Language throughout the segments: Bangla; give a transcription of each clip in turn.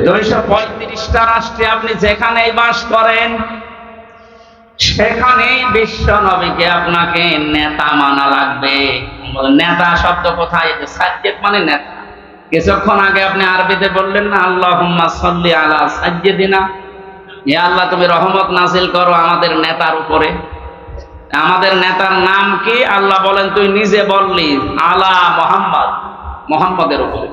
235টা রাষ্ট্রে আপনি যেখানেই বাস করেন সেখানেই বিশ্ব নবীকে আপনাকে নেতা মানা লাগবে। নেতা শব্দ কোথায়? সাজ্জেদ মানে নেতা। কিছুক্ষণ আগে আপনি আরবিতে বললেন না, আল্লাহুম্মা সাল্লি আলা সাজ্জেদিনা, হে আল্লাহ তুমি রহমত নাজিল করো আমাদের নেতার উপরে। আমাদের নেতার নাম কি? আল্লাহ বলেন তুই নিজে বললি আলা মুহাম্মদ, মুহাম্মদের উপরে।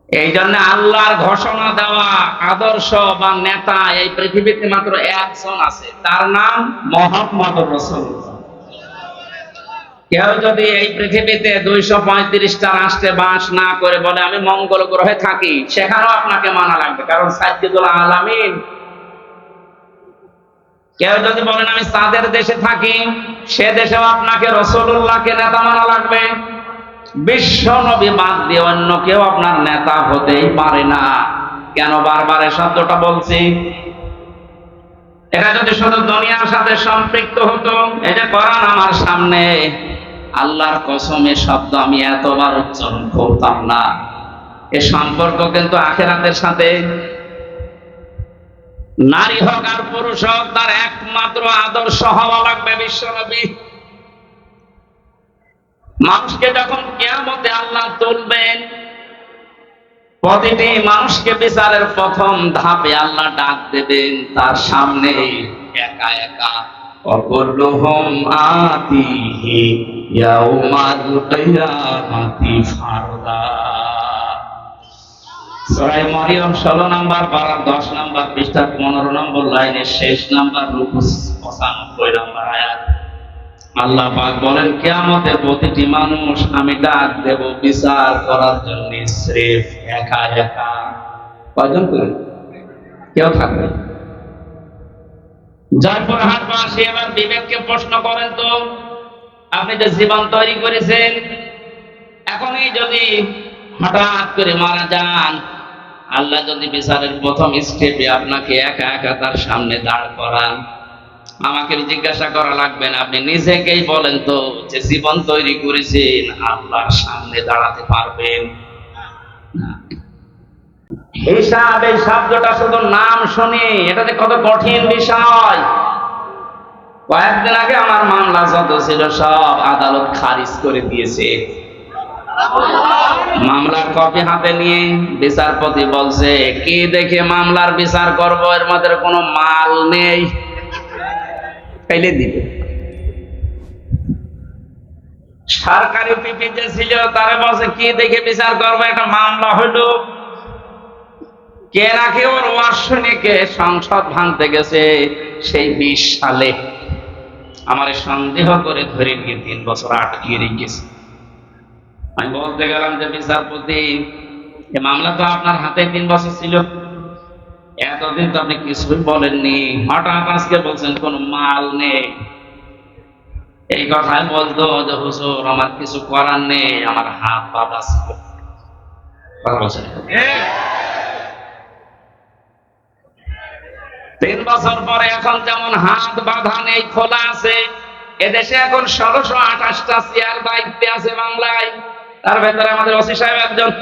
এই জন্য আল্লাহর ঘোষণা দেওয়া আদর্শ বা নেতা এই পৃথিবীতে মাত্র একজন আছে, তার নাম মুহাম্মদুর রাসূলুল্লাহ। কেউ যদি এই পৃথিবীতে 235টা রাষ্ট্রে বাস না করে বলে আমি মঙ্গল গ্রহে থাকি, সেখানেও আপনাকে মানা লাগবে, কারণ সাইয়্যিদুল আলামিন। কেউ যদি বলেন আমি চাঁদের দেশে থাকি, সে দেশেও আপনাকে রাসূলুল্লাহকে নেতা মানা লাগবে। বিশ্ব নবী বাদ দিয়ে অন্য কেউ আপনার নেতা হতেই পারে না। কেন বারবার এই শব্দটা বলছি? এটা যদি শুধু দুনিয়ার সাথে সম্পৃক্ত হতো, এই যে কোরআন আমার সামনে, আল্লাহর কসমের শব্দ আমি এতবার উচ্চারণ করতাম না। এ সম্পর্ক কিন্তু আখিরাতের সাথে। নারী হোক আর পুরুষ হোক, তার একমাত্র আদর্শ হওয়া লাগবে বিশ্ব নবী। মানুষকে যখন কিয়ামতে আল্লাহ তুলবেন, প্রতিটি মানুষকে বিচারের প্রথম ধাপে আল্লাহ ডাক দেবেন তার সামনে একা একা, অকুল্লুহুম আতিহি ইয়াউমাল কিয়ামাতি ফারদা। সূরা মরিয়ম 16 নম্বর পারা 10 নম্বর পৃষ্ঠা 15 নম্বর লাইনের শেষ নাম্বার রুকু 95 নম্বর আয়াত। আল্লাহ পাক বলেন কিয়ামতে প্রতিটি মানুষ আমি ডাক দেব বিচার করার জন্য, স্রেফ একা একা। কয়জন করে? কেউ থাকবে। জয়পুরহাট বাসী এবার বিবেককে প্রশ্ন করেন তো, আপনি যে জীবন তৈরি করেছেন, এখনই যদি হঠাৎ করে মারা যান, আল্লাহ যদি বিচারের প্রথম স্টেপে আপনাকে একা একা তার সামনে দাঁড় করান, আমাকে জিজ্ঞাসা করা লাগবে না, আপনি নিজেকেই বলেন তো যে জীবন তৈরি করেছেন আল্লাহর সামনে দাঁড়াতে পারবেন? হিসাব, এই শব্দটা শুধু নাম শুনি, এটাতে কত কঠিন বিষয়। কয়েকদিন আগে আমার মামলা যত ছিল সব আদালত খারিজ করে দিয়েছে। মামলার কপি হাতে নিয়ে বিচারপতি বলছে কি দেখে মামলার বিচার করবো, এর মধ্যে কোনো মাল নেই, ফেলে দিবে। সরকারি পিপি যে ছিল তারা বলছে কি দেখে বিচার করবো, একটা মামলা হইলো। কে নাকি ওর ওয়ার্ষণিকে সংসদ ভাঙতে গেছে সেই 20 সালে, আমার সন্দেহ করে ধরে নিয়ে 3 বছর আটকিয়ে রেখেছে। আমি বলতে গেলাম যে বিচারপতি, এ মামলা তো আপনার হাতে 3 বছর ছিল, এতদিন তো আপনি কিছুই বলেননি, হঠাৎ আজকে বলছেন কোনো মাল নেই। এই কথাই বলতো যে হুজুর আমার কিছু করার নেই, আমার হাত বাঁধা ছিল। কথা বলছেন 3 বছর পরে এখন যেমন হাত বাঁধা নেই, খোলা আছে। এদেশে এখন 1628টা চেয়ার দায়িত্বে আছে বাংলায়, তার ভেতরে আমাদের ওসি সাহেব একজন।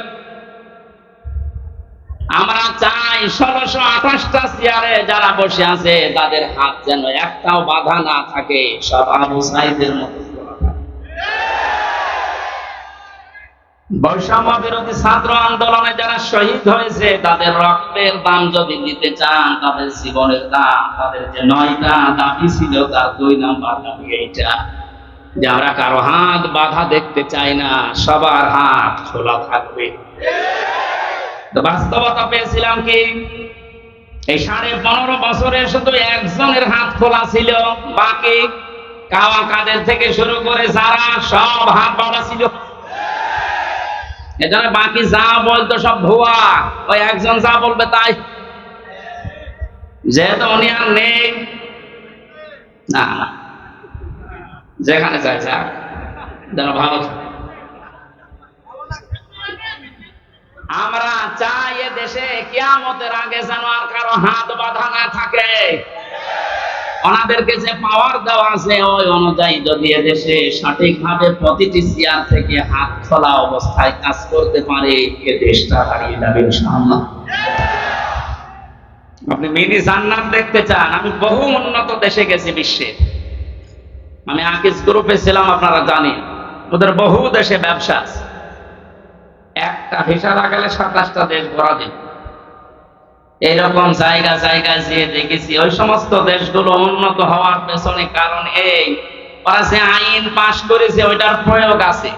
আমরা চাই 1628টা চেয়ারে যারা বসে আছে তাদের হাত যেন একটাও বাধা না থাকে, সব আবু সাইদের মতো। বৈষম্য বিরোধী ছাত্র আন্দোলনে যারা শহীদ হয়েছে তাদের রক্তের দাম যদি দিতে চান, তাদের জীবনের দাম, তাদের যে 9টা দাবি ছিল তার 2 নাম্বার দাবি এইটা যে আমরা কারো হাত বাধা দেখতে চাই না, সবার হাত খোলা থাকবে। বাস্তবতা পেয়েছিলাম কি, এই 15.5 বছরে শুধু একজনের হাত খোলা ছিল, বাকি কাওয়া কাদের থেকে শুরু করে যারা সব হাত বাঁধা ছিল। এজন্য বাকি যা বলতো সব ভুয়া, ওই একজন যা বলবে তাই। যেহেতু উনি আর নেই, না যেখানে চাই যা যেন ভালো। আমরা চাই এ দেশে কিয়ামতের আগে যেন আর কারো হাত বাঁধা না থাকে। ওনাদেরকে যে পাওয়ার দেওয়া আছে ওই অনুযায়ী যদি এদেশে সঠিকভাবে প্রতিটি চেয়ার থেকে হাত খোলা অবস্থায় কাজ করতে পারে, এ দেশটা দাঁড়িয়ে যাবে ইনশাআল্লাহ। আপনি মিনি জান্নাত দেখতে চান? আমি বহু উন্নত দেশে গেছি বিশ্বে। আমি আকিজ গ্রুপে ছিলাম, আপনারা জানেন, ওদের বহু দেশে ব্যবসা আছে। একটা ভিসা লাগালে 27টা দেশ ঘোরা যায়। এইরকম জায়গা জায়গায় যেয়ে দেখেছি। ওই সমস্ত দেশগুলো উন্নত হওয়ার পেছনে কারণ এই, ওরা যে আইন পাশ করেছে ওইটার প্রয়োগ আছে।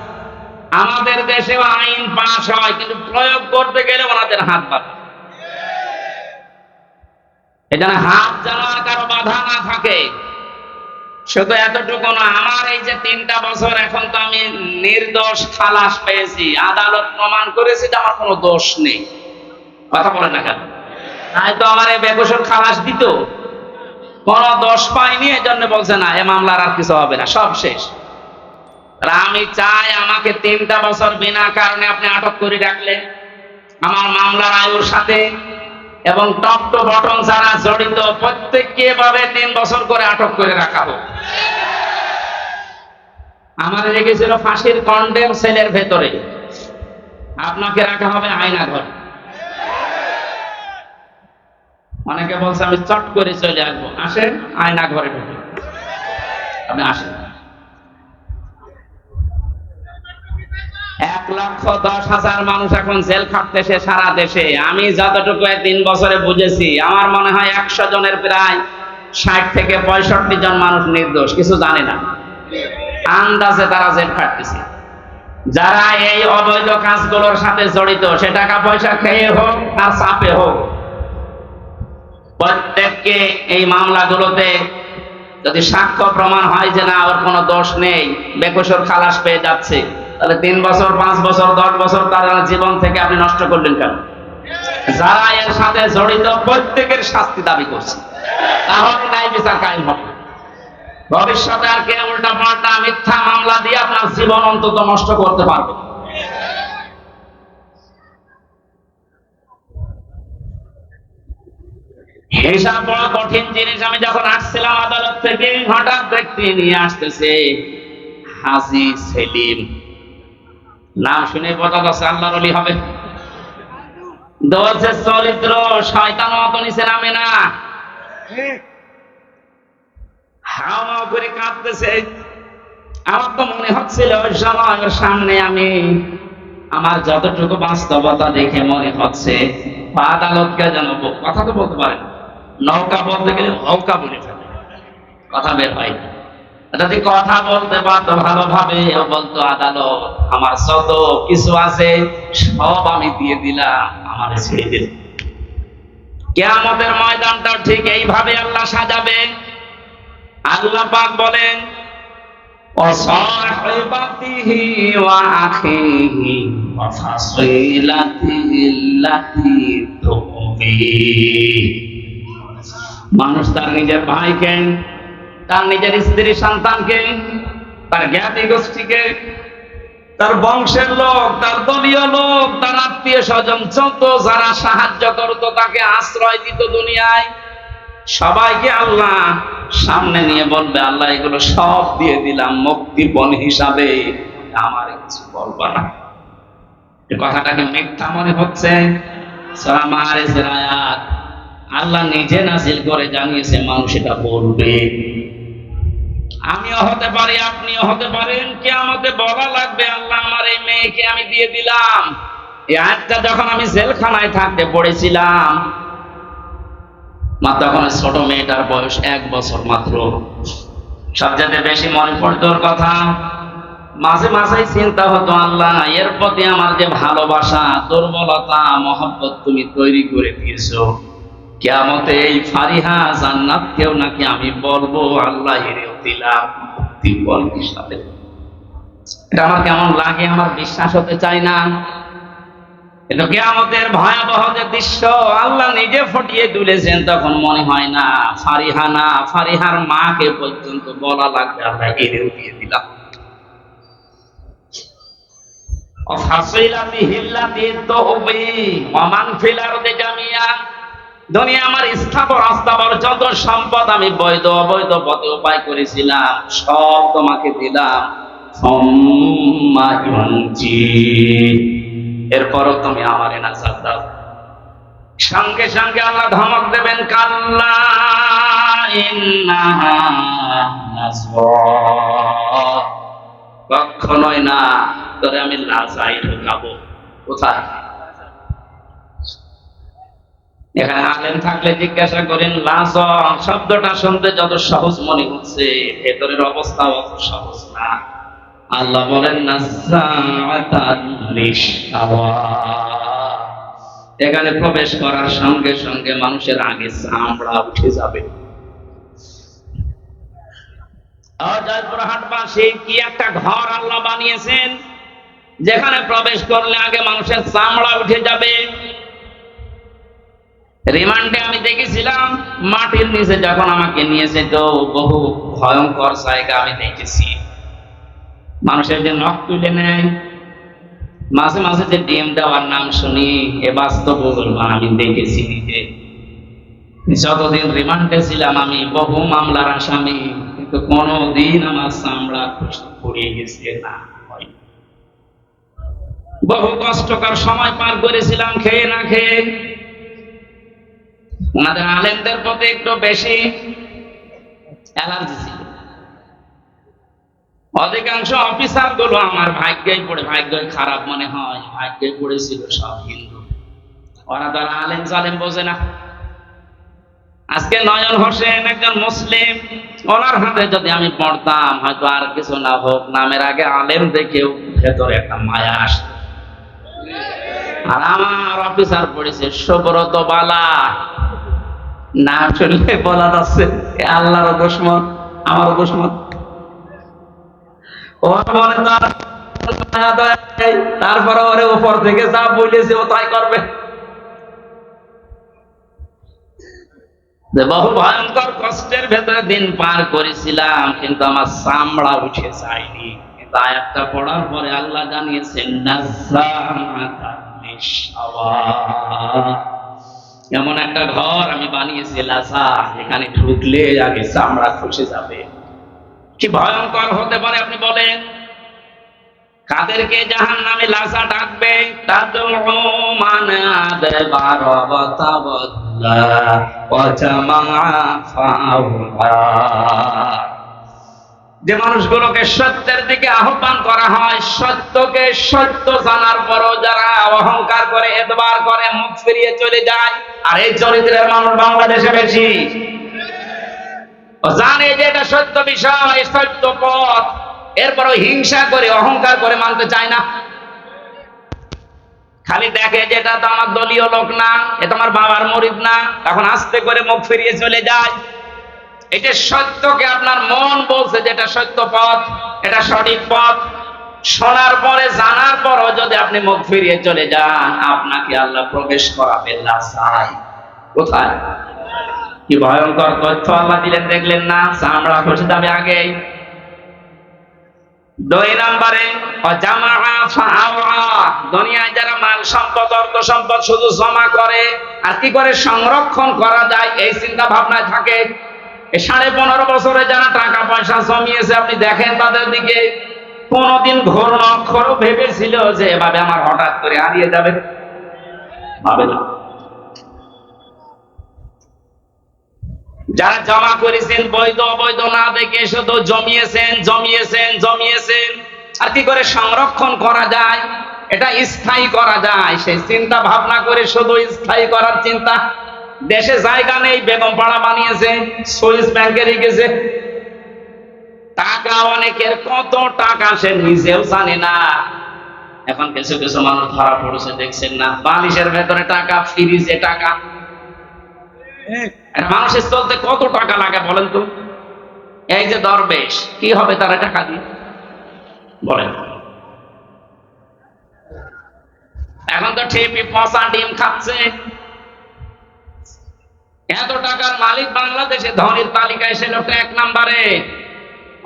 আমাদের দেশেও আইন পাশ হয়, কিন্তু প্রয়োগ করতে গেলে ওনাদের হাত বাঁধে। এখানে হাত যেন আর কারো বাধা না থাকে। শুধু এতটুকু না, আমার এই যে 3টা বছর এখন তো আমি নির্দোষ খালাস পেয়েছি, আদালত প্রমাণ করেছে যে আমার কোনো দোষ নেই। কথা বলে না কেন? তাই তো আমার এই বেকসুর খালাস দিত, কোন দোষ পাইনি, এই জন্য বলছে না এ মামলার আর কিছু হবে না, সব শেষ। আমি চাই আমাকে 3টা বছর বিনা কারণে আপনি আটক করে রাখলে আমার মামলার আয়ুর সাথে, এবং টপ টু বটম যারা জড়িত প্রত্যেককে এভাবে 3 বছর করে আটক করে রাখা হোক। আমার রেখেছিল ফাঁসির কন্ডেম সেলের ভেতরে, আপনাকে রাখা হবে আয়না ঘর। অনেকে বলছে আমি চট করে চলে আসবো, আসেন আয়না ঘরে ঢুকে, আপনি আসেন। 1,10,000 মানুষ এখন জেল খাটতেছে সারা দেশে। আমি যতটুকু 3 বছরে বুঝেছি, আমার মনে হয় 100 জনের প্রায় 60 থেকে 65 জন মানুষ নির্দোষ, কিছু জানে না, আন্দাজে তারা জেল খাটতেছে। যারা এই অবৈধ কাজগুলোর সাথে জড়িত, সে টাকা পয়সা খেয়ে হোক আর চাপে হোক, প্রত্যেককে এই মামলাগুলোতে যদি সাক্ষ্য প্রমাণ হয় যে না ওর কোনো দোষ নেই, বেকসুর খালাস পেয়ে যাচ্ছে, তাহলে 3 বছর 5 বছর 10 বছর তার জীবন থেকে আপনি নষ্ট করলেন কেন? যারা এর সাথে জড়িত প্রত্যেকের শাস্তি দাবি করছে, তাহলে ন্যায় বিচার কায়েম হবে। ভবিষ্যতে আর কে উল্টা পাল্টা মিথ্যা মামলা দিয়ে আপনার জীবন অন্তত নষ্ট করতে পারবে। হিসাব বড় কঠিন জিনিস। আমি যখন আসছিলাম আদালত থেকে, হঠাৎ ব্যক্তি নিয়ে আসতেছে হাজী সেলিম, নাম শুনে বোঝা যাচ্ছে আল্লাহর ওলি হবে। দোষের চরিত্র শয়তান মতো নিচে নামে না, হাওয়া করে কাঁদতেছে। আমার তো মনে হচ্ছিল ওই সময় ওর সামনে আমি, আমার যতটুকু বাস্তবতা দেখে মনে হচ্ছে আদালতকে যেন কথা তো বলতে পারে না, নৌকা বলতে গেলে নৌকা বলে ফেলে, কথা বের হয়। যদি কথা বলতে পারতো ভালোভাবে, ও বলতো আদালত আমার যত কিছু আছে সব আমি দিয়ে দিলাম, আমার ছেড়ে দিল। কিয়ামতের ময়দানটা ঠিক এইভাবে আল্লাহ সাজাবে। আল্লাহ পাক বলেন ওয়াসাহিবাতিহি ওয়া আখিহি ওয়া ফাসিলাতিল্লাতি তুমি। মানুষ তার নিজের ভাইকে, তার নিজের স্ত্রী সন্তানকে, তার জ্ঞাতি গোষ্ঠীকে, তার বংশের লোক, তার দলীয় লোক, তার আত্মীয় স্বজন, যত যারা সাহায্য করতো, তাকে আশ্রয় দিত দুনিয়ায়, সবাইকে আল্লাহ সামনে নিয়ে বলবে আল্লাহ এগুলো সব দিয়ে দিলাম মুক্তিপণ হিসাবে, আমার কিছু বলবা না। কথাটাকে মিথ্যা মনে হচ্ছে? সূরা মাআরিজের আয়াত আল্লাহ নিজে নাযিল করে জানিয়েছে মানুষ এটা বলবে। আমিও হতে পারি, আপনিও হতে পারেন, কিয়ামতে বলা লাগবে আল্লাহ আমার এই মেয়েকে আমি দিয়ে দিলাম। এই আয়াতটা যখন আমি জেলখানায় থাকতে পড়েছিলাম, তখন ছোট মেয়েটার বয়স 1 বছর মাত্র। সবচেয়ে বেশি মনে পড়তো ওর কথা, মাঝে মাঝে চিন্তা হতো আল্লাহ এর প্রতি আমার যে ভালোবাসা, দুর্বলতা, মহব্বত তুমি তৈরি করে দিয়েছো, কিয়ামতে এই ফারিহা জান্নাত কেউ নাকি আমি বলবো আল্লাহ এরেও দিলাম মুক্তিপণ হিসাবে। এটা আমার কেমন লাগে, আমার বিশ্বাস হতে চায় না। কিন্তু কিয়ামতের ভয়াবহ যে দৃশ্য আল্লাহ নিজে ফুটিয়ে তুলেছেন, তখন মনে হয় না ফারিহা না, ফারিহার মাকে পর্যন্ত বলা লাগবে আল্লাহ এরেও দিয়ে দিলাম। দুনিয়া আমার স্থাবর অস্থাবর যত সম্পদ আমি বৈধ অবৈধ পথে উপায় করেছিলাম সব তোমাকে দিলাম, এরপরও তুমি আমারে নাজাত দাও। সঙ্গে সঙ্গে আল্লাহ ধমক দেবেন, কাল্লা ইন্নাহা লাযা, কখনোই না, তোরে আমি লাজাই ঢুকাবো। কোথায়? এখানে আলেম থাকলে জিজ্ঞাসা করেন, লাজ শব্দটা শুনতে যত সহজ মনে হচ্ছে ভেতরের অবস্থা অত সহজ না। আল্লাহ বলেন, এখানে প্রবেশ করার সঙ্গে সঙ্গে মানুষের আগে চামড়া উঠে যাবে। জয়পুরহাটবাসী কি একটা ঘর আল্লাহ বানিয়েছেন যেখানে প্রবেশ করলে আগে মানুষের চামড়া উঠে যাবে। রিমান্ডে আমি দেখেছিলাম মাটির নিচে যখন আমাকে নিয়েছে তো বহু ভয়ঙ্কর জায়গা আমি দেখেছি। মানুষের যে নখ তুলে নেয়, মাঝে মাঝে যে ডিম দেওয়ার নাম শুনি, এ বাস্তব আমি দেখেছি নিজে। যতদিন রিমান্ডে ছিলাম আমি বহু মামলার আসামি, কিন্তু কোনদিন আমার চামড়া পড়িয়ে গেছে না। বহু কষ্টকর সময় পার করেছিলাম খেয়ে না খেয়ে। ওনাদের আলেমদের প্রতি একটু বেশি অ্যালার্জি ছিল। অধিকাংশ অফিসার গুলো আমার ভাগ্যই পড়ে, ভাগ্যই খারাপ মনে হয়, ভাগ্যই পড়েছিল সব হিন্দু। ওরা তো আলেম জালেম বোঝে না। আজকে নয়ন হোসেন একজন মুসলিম, ওনার হাতে যদি আমি পড়তাম হয়তো আর কিছু না হোক, নামের আগে আলেম দেখেও ভেতরে একটা মায়া আসত। আর আমার অফিসার পড়েছে সুব্রত বালা, নাম শুনলে বলা যাচ্ছে আল্লাহর দুশমন, আমার দুশমন। ওর মনে তারপরে ওরে উপর থেকে যা বলেছে ও তাই করবে। বহু ভয়ঙ্কর কষ্টের ভেতরে দিন পার করেছিলাম, কিন্তু আমার চামড়া উঠে যায়নি। কিন্তু আয়াতটা পড়ার পরে আল্লাহ জানিয়েছেন, এমন একটা ঘর আমি বানিয়েছি লাজা, এখানে ঢুকলে আগে চামড়া খসে যাবে। কি ভয়ঙ্কর হতে পারে আপনি বলেন? কাদেরকে জাহান্নামে লাজা ডাকবে? যে মানুষগুলোকে সত্যের দিকে আহ্বান করা হয়, সত্যকে সত্য জানার পরও যারা অহংকার করে, এতবার করে, মুখ ফিরিয়ে চলে যায়। আর এই চরিত্রের মানুষ বাংলাদেশে বেশি। জানে যে এটা সত্য বিষয়, সত্য পথ, এরপরও হিংসা করে, অহংকার করে মানতে চায় না। খালি দেখে যে এটা তো আমার দলীয় লোক না, এটা আমার বাবার মুরিদ না, তখন আস্তে করে মুখ ফিরিয়ে চলে যায়। এটা সত্যকে আপনার মন বলছে যে এটা সত্য পথ, এটা সঠিক পথ, শোনার পরে জানার পরও যদি আপনি মুখ ফিরিয়ে চলে যান, আপনাকে আল্লাহ প্রবেশ করাবেন না। চাই কোথায়? কি ভয়ঙ্কর তথ্য আল্লাহ দিলেন দেখলেন না? চামড়া খসে যাবে আগেই। 2 নম্বরে, দুনিয়ায় যারা মাল সম্পদ, অর্থ সম্পদ শুধু জমা করে আর কি করে সংরক্ষণ করা যায় এই চিন্তা ভাবনায় থাকে। এই 15.5 বছরে যারা টাকা পয়সা জমিয়েছে, আপনি দেখেন তাদের দিকে, কোনদিন ঘোর অক্ষরও ভেবেছিল যে এভাবে আমার হঠাৎ করে হারিয়ে যাবে? ভাবে না। যারা জমা করেছেন বৈধ অবৈধ না দেখে শুধু জমিয়েছেন জমিয়েছেন জমিয়েছেন, আর কি করে সংরক্ষণ করা যায়, এটা স্থায়ী করা যায় সেই চিন্তা ভাবনা করে শুধু স্থায়ী করার চিন্তা। দেশে জায়গা নেই, বেগম পাড়া বানিয়েছে, সুইস ব্যাংকে রেখেছে টাকা। অনেকের কত টাকা সে নিজেও জানে না। এখন কিছু কিছু মানুষ ধরা পড়েছে, দেখছেন না? বালিশের ভেতরে টাকা, ফ্রিজে টাকা। মানুষের চলতে কত টাকা লাগে বলেন তো? এই যে দরবেশ, কি হবে তারা টাকা দিয়ে বলেন? এখন তো ঠিকই পচা ডিম খাচ্ছে। এত টাকার মালিক বাংলাদেশে, ধনীর তালিকায় সে লোকটা 1 নম্বরে,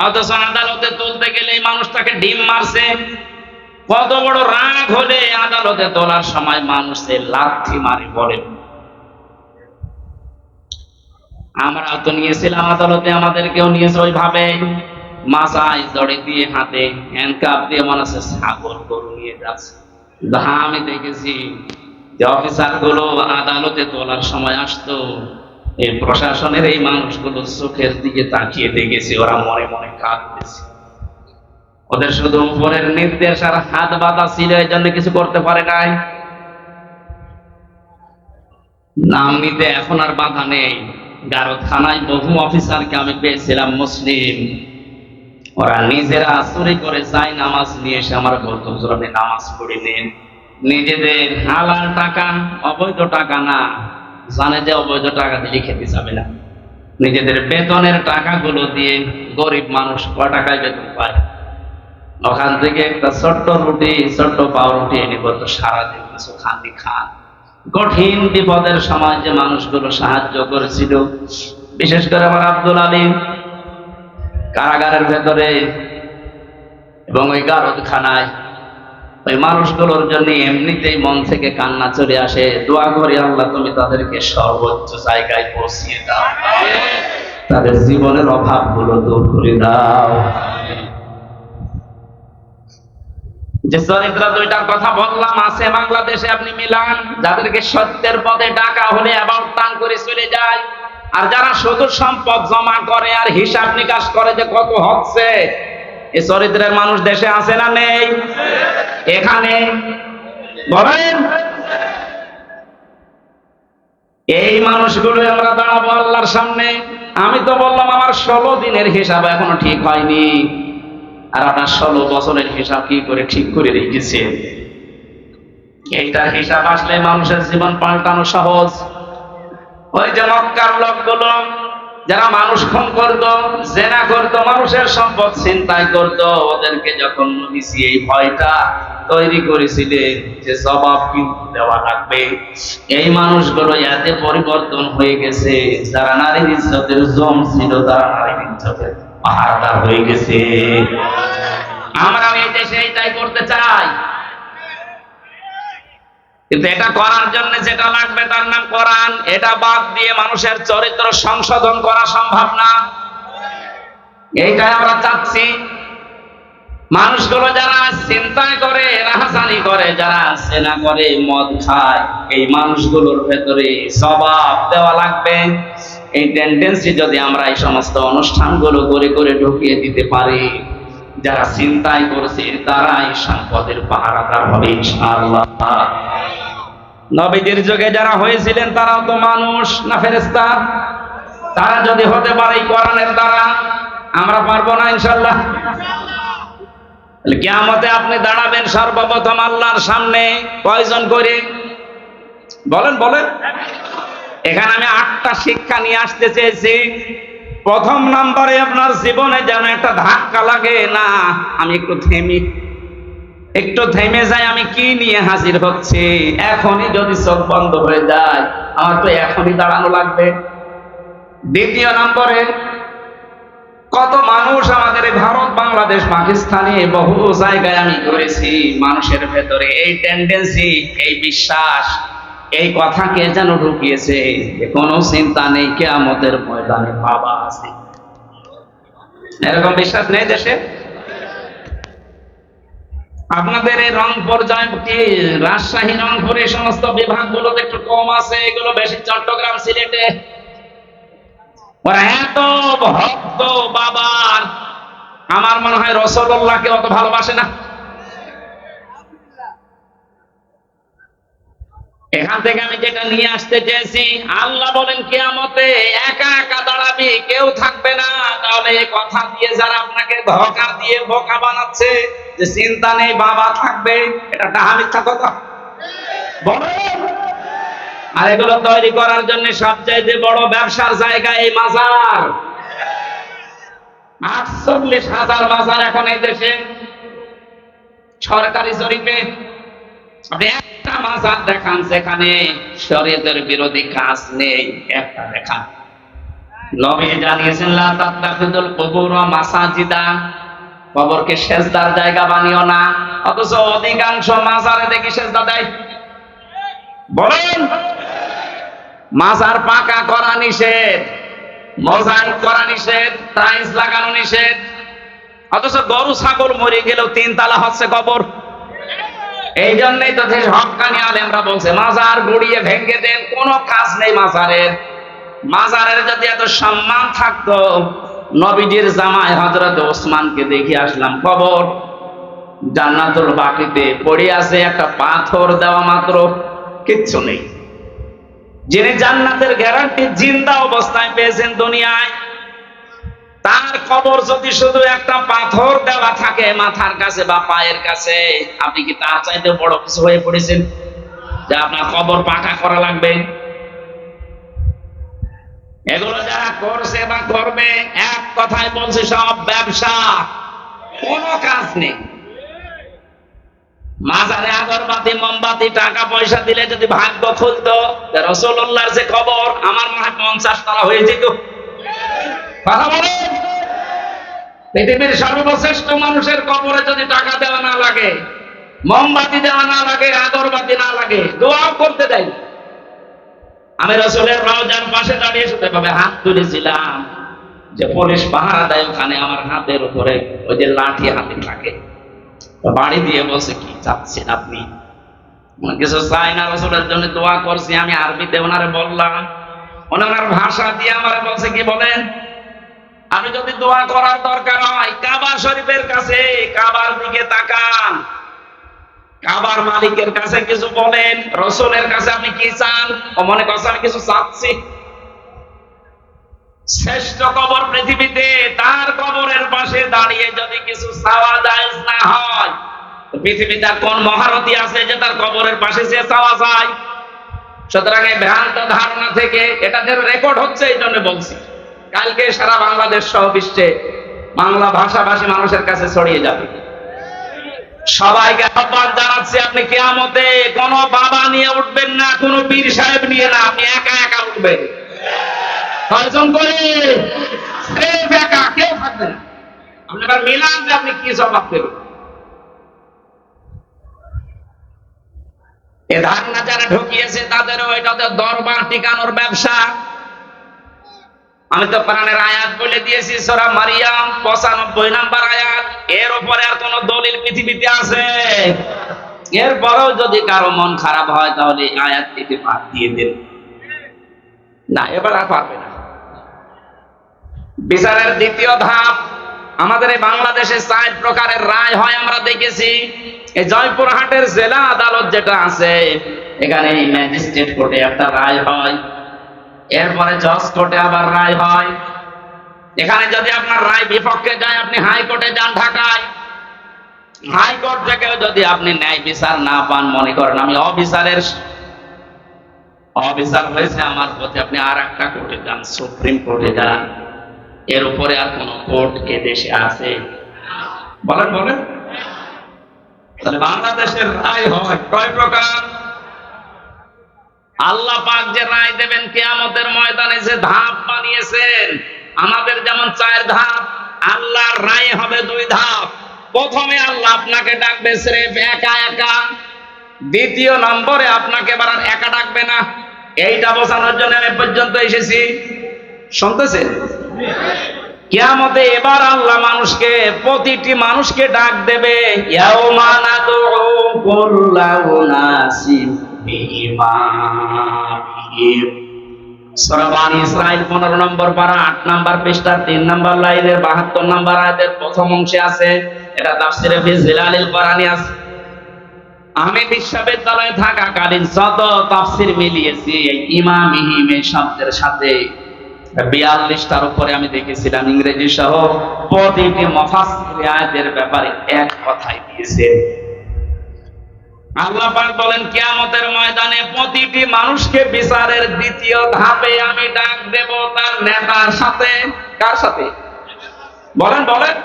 অথচ আদালতে তুলতে গেলে এই মানুষটাকে ডিম মারছে। কত বড় রাগ হলে আদালতে তোলার সময় মানুষের লাথি মারি বলেন? আমরাও তো নিয়েছিলাম আদালতে, আমাদেরকেও নিয়েছে ওইভাবে, মাথায় দড়ি দিয়ে, হাতে হ্যান্ডকাপ দিয়ে, মনে হচ্ছে ছাগল গরু নিয়ে যাচ্ছে। আমি দেখেছি যে অফিসার গুলো আদালতে তোলার সময় আসতো, এই প্রশাসনের এই মানুষগুলো চোখের দিকে তাকিয়ে দেখেছি, ওরা মনে মনে কাঁদতেছে। ওদের শুধু উপরের নির্দেশ আর হাত বাঁধা ছিল, এই জন্য কিছু করতে পারে নাই। নাম নিতে এখন আর বাধা নেই। গারদখানায় বহু অফিসারকে আমি পেয়েছিলাম মুসলিম, ওরা নিজেরা চুরি করে চাই নামাজ নিয়ে এসে আমার বলতো, হুজুর আপনি নামাজ পড়ে নেন। নিজেদের হালাল টাকা, অবৈধ টাকা না, জানে যে অবৈধ টাকা দিয়ে খেতে যাবে না, নিজেদের বেতনের টাকাগুলো দিয়ে, গরিব মানুষ কয় টাকায় বেতন পায়, ওখান থেকে একটা ছোট্ট রুটি, ছোট্ট পাউরুটি এনে বলতো সারাদিন কিছু খাননি খান। কঠিন বিপদের সময় যে মানুষগুলো সাহায্য করেছিল, বিশেষ করে আমার আব্দুল আলীম কারাগারের ভেতরে এবং ওই গারদখানায়, ওই মানুষগুলোর জন্য এমনিতেই মন থেকে কান্না চলে আসে। দোয়া করি, আল্লাহ তুমি তাদেরকে সর্বোচ্চ জায়গায় পৌঁছিয়ে দাও, তাদের জীবনের অভাবগুলো দূর করে দাও। যে চরিত্র দুইটার কথা বললাম আছে বাংলাদেশে, আপনি মিলান, যাদেরকে সত্যের পথে ডাকা হলে অ্যাবাউট টান করে চলে যায়, আর যারা শুধু সম্পদ জমা করে আর হিসাব নিকাশ করে যে কত হচ্ছে, এই চরিত্রের মানুষ দেশে আছে না নেই? এখানে বলেন, এই মানুষগুলো আমরা দাঁড়াবো আল্লাহর সামনে। আমি তো বললাম আমার 16 দিনের হিসাব এখনো ঠিক হয়নি, আর আপনার 16 বছরের হিসাব কি করে ঠিক করে রেখেছেন? এইটার হিসাব আসলে মানুষের জীবন পাল্টানো সহজ। ওই যে মক্কার লোকগুলো যারা মানুষ খুন করতো, জেনা করতো, মানুষের সম্পদ ছিনতাই করতো, ওদেরকে যখন নবীজি এই ভয়টা তৈরি করেছিলেন যে জবাব কিন্তু দেওয়া লাগবে, এই মানুষগুলো এতে পরিবর্তন হয়ে গেছে, যারা নারীর ইজ্জতের জম ছিল তারা নারীর ইজ্জতের পাহারাদার হয়ে গেছে। আমরা এই দেশে এইটাই করতে চাই, কিন্তু এটা করার জন্য যেটা লাগবে তার নাম কোরআন। এটা বাদ দিয়ে মানুষের চরিত্র সংশোধন করা সম্ভব না, এইটাই আমরা চাচ্ছি। মানুষগুলো যারা চিন্তা করে, রাহাজানি করে, যারা সেনা করে, মদ খায়, এই মানুষগুলোর ভেতরে জবাব দেওয়া লাগবে। এই টেন্ডেন্সি যদি আমরা এই সমস্ত অনুষ্ঠানগুলো করে করে ঢুকিয়ে দিতে পারি, যারা চিন্তাই করছে তারাই সম্পদের পাহারাদার হবে ইনশাআল্লাহ। নবীদের যুগে যারা হয়েছিলেন তারাও তো মানুষ না ফেরেশতা? তারা যদি হতে পারে এই কোরআনের দ্বারা, আমরা পারবো না ইনশাআল্লাহ? কিয়ামতে আপনি দাঁড়াবেন সর্বপ্রথম আল্লাহর সামনে কয়জন করে বলেন বলেন? এখানে আমি 8টা শিক্ষা নিয়ে আসতে চেয়েছি। প্রথম নম্বরে আপনার জীবনে যেন একটা ধাক্কা লাগে না, আমি একটু থেমে যাই, আমি কি নিয়ে হাজির হচ্ছি। এখনই যদি চোখ বন্ধ হয়ে যায়, আমার তো এখনই দাঁড়ানো লাগবে। দ্বিতীয় নম্বরে, কত মানুষ আমাদের ভারত, বাংলাদেশ, পাকিস্তানে বহু জায়গায় আমি করেছি, মানুষের ভেতরে এই টেন্ডেন্সি, এই বিশ্বাস, এই কথাকে যেন ঢুকিয়েছে কোনো চিন্তা নেই, কিয়ামতের ময়দানে বাবা আছে। এরকম বিশ্বাস নেই দেশে? আপনাদের এই রংপুর, কি রাজশাহী, রংপুর, এই সমস্ত বিভাগগুলোতে একটু কম আছে, এগুলো বেশি চট্টগ্রাম, সিলেটে। ওরা এত ভক্ত বাবার, আমার মনে হয় রাসূলুল্লাহকে অত ভালোবাসে না। এখান থেকে আমি যেটা নিয়ে আসতে চেয়েছি, আল্লাহ বলেন কিয়ামতে একা একা দাঁড়াবি, কেউ থাকবে না। তাহলে এই কথা দিয়ে যারা আপনাকে ধোঁকা দিয়ে বোকা বানাচ্ছে যে চিন্তা নেই বাবা থাকবে, এটা ডাহা মিথ্যা কথা বলেন। আর এগুলো তৈরি করার জন্য সবচাইতে বড় ব্যবসার জায়গা এই মাজার। 48,000 মাজার এখন এই দেশে সরকারি জরিপে। আপনি একটা মাজার দেখান যেখানে শরীয়তের বিরোধী কাজ নেই, একটা দেখান। নবী জানিয়েছেন লা তাত্তাখিযুল কুবুর মাসাজিদা, কবরকে সেজদার জায়গা বানিও না। অথচ অধিকাংশ মাজারে দেখি সেজদা দেয়। বলেন, মাজার পাকা করা নিষেধ, মোজাইক করা নিষেধ, টাইলস লাগানো নিষেধ, অথচ গরু ছাগল মরে গেলেও 3 তালা হচ্ছে কবর। এই জন্যই তো হক্কানি আলেমরা বলছে মাজার গুড়িয়ে ভেঙে দেন, কোনো কাজ নেই মাজারের। মাজারের যদি এত সম্মান থাকতো, নবীজির জামাই হযরত ওসমানকে দেখে আসলাম, কবর জান্নাতুল বাকিতে পড়ে আছে, একটা পাথর দেওয়া মাত্র, কিচ্ছু নেই। যিনি জান্নাতের গ্যারান্টি জিন্দা অবস্থায় পেয়েছেন দুনিয়ায়, তার কবর যদি শুধু একটা পাথর দেওয়া থাকে মাথার কাছে বা পায়ের কাছে, আপনি কি তার চাইতে বড় কিছু হয়ে পড়েছেন যে আপনার কবর পাকা করা লাগবে? এগুলো যারা করছে বা করবে, এক কথায় বলছে সব ব্যবসা, কোনো কাজ নেই। মাজারে আগরবাতি মোমবাতি টাকা পয়সা দিলে যদি ভাগ্য খুলতো, রাসূলুল্লাহর যে কবর আমার মনে হয় 50 তলা হয়ে যেত। কথা বলেন, পৃথিবীর সর্বশ্রেষ্ঠ মানুষের কবরে যদি টাকা দেওয়া না লাগে, মোমবাতি দেওয়া না লাগে, আগরবাতি না লাগে, দোয়াও করতে দেয়। আমি রাসূলের রওজার পাশে দাঁড়িয়ে শুতে পাবে হাত তুলেছিলাম, যে পুলিশ পাহারা দেয় ওখানে আমার হাতের উপরে ওই যে লাঠি হাতে থাকে, বাড়ি দিয়ে বলছে কি চাচ্ছেন আপনি? কিছু চাই না, রাসূলের জন্য দোয়া করছি। আমি আরবিতে ওনারে বললাম, ওনার ভাষা দিয়ে আমারে বলছে কি বলেন, আমি যদি দোয়া করার দরকার হয় কাবা শরীফের কাছে, কাবার দিকে তাকান, কাবার মালিকের কাছে কিছু বলেন, রাসূলের কাছে আপনি কি চান? ও মনে করছে আমি কিছু চাচ্ছি। শ্রেষ্ঠ কবর পৃথিবীতে, তার কবরের পাশে দাঁড়িয়ে যদি কিছু চাওয়া যায় না হয়, পৃথিবীতে আর কোন মহারথী আছে যে তার কবরের পাশে যে চাওয়া যায়? সুতরাং এই ভ্রান্ত ধারণা থেকে, এটা যে রেকর্ড হচ্ছে এই জন্য বলছি, কালকে সারা বাংলাদেশ সহ বিশ্বে বাংলা ভাষাভাষী মানুষের কাছে ছড়িয়ে যাবে। সবাইকে আহ্বান জানাচ্ছি, আপনি কিয়ামতে কোনো বাবা নিয়ে উঠবেন না, কোনো পীর সাহেব নিয়ে না, আপনি একা একা উঠবেন। কয়জন করে? স্রেফ একা, কেউ থাকবে না। আপনি এবার মিলান যে আপনি কি জবাব দেবেন। এ ধারণা যারা ঢুকিয়েছে তাদেরও এটাতে দরবার টিকানোর ব্যবসা। আমি তো কোরআনের আয়াত বলে দিয়েছি, সূরা মারিয়াম 95 নম্বর আয়াত, এর উপরে আর কোন দলিল পৃথিবীতে আছে? এরপরেও যদি কারো মন খারাপ হয় তাহলে আয়াত থেকে বাদ দিয়ে দেন, না এবার আর পারবে না। বিচারের দ্বিতীয় ধাপ, আমাদের এই বাংলাদেশে 4 প্রকারের রায় হয় আমরা দেখেছি। এই জয়পুরহাটের জেলা আদালত যেটা আছে, এখানে ম্যাজিস্ট্রেট কোর্টে একটা রায় হয়, এরপরে জজ কোর্টে আবার রায় হয়। এখানে যদি আপনার রায় বিপক্ষে যায়, আপনি হাইকোর্টে যান ঢাকায়, হাইকোর্ট থেকেও যদি আপনি ন্যায় বিচার না পান, মনে করেন আমি অবিচার হয়েছে আমার প্রতি, আপনি আর একটা কোর্টে যান, সুপ্রিম কোর্টে যান। এর উপরে আর কোন কোর্ট এ দেশে আছে? বলেন বলেন। তাহলে বাংলাদেশের রায় হয় কয় প্রকার? আল্লাহ পাক যে রায় দেবেন কিয়ামতের ময়দানে, যে ধাপ বানিয়েছেন, আমাদের যেমন 4 ধাপ, আল্লাহর রায় হবে 2 ধাপ। প্রথমে আল্লাহ আপনাকে ডাকবে স্রেফ একা একা, দ্বিতীয় নম্বরে আপনাকে এবার একা ডাকবে না। এইটা বোঝানোর জন্য আমি পর্যন্ত এসেছি, শুনতেছেন? কিয়ামতে এবার আল্লাহ মানুষকে, প্রতিটি মানুষকে ডাক দেবে, ইয়াউমা নাদউ কুল্লা উনাসিন বিইমামিহিম। সূরা বানী ইসরাঈল 15 নম্বর পারা 8 নম্বর পৃষ্ঠা 3 নম্বর লাইনের 72 নম্বর আয়াতের প্রথম অংশে আছে। এটা তাফসীরে ফি জিলালিল কোরআনে আছে। আমি বিশ্ববিদ্যালয়ে থাকাকালীন যত তাফসীর মিলিয়েছি, এই ইমামিহিম এই শব্দের সাথে 42টার উপরে আমি দেখেছিলাম ইংরেজি সহ, প্রতিটি মুফাসসির আয়াতের ব্যাপারে এক কথাই দিয়েছে। আল্লাহ পাক বলেন কিয়ামতের ময়দানে প্রতিটি মানুষকে বিচারের দ্বিতীয় ধাপে আমি ডাক দেব তার নেতার সাথে। কার সাথে? বলেন বলেন।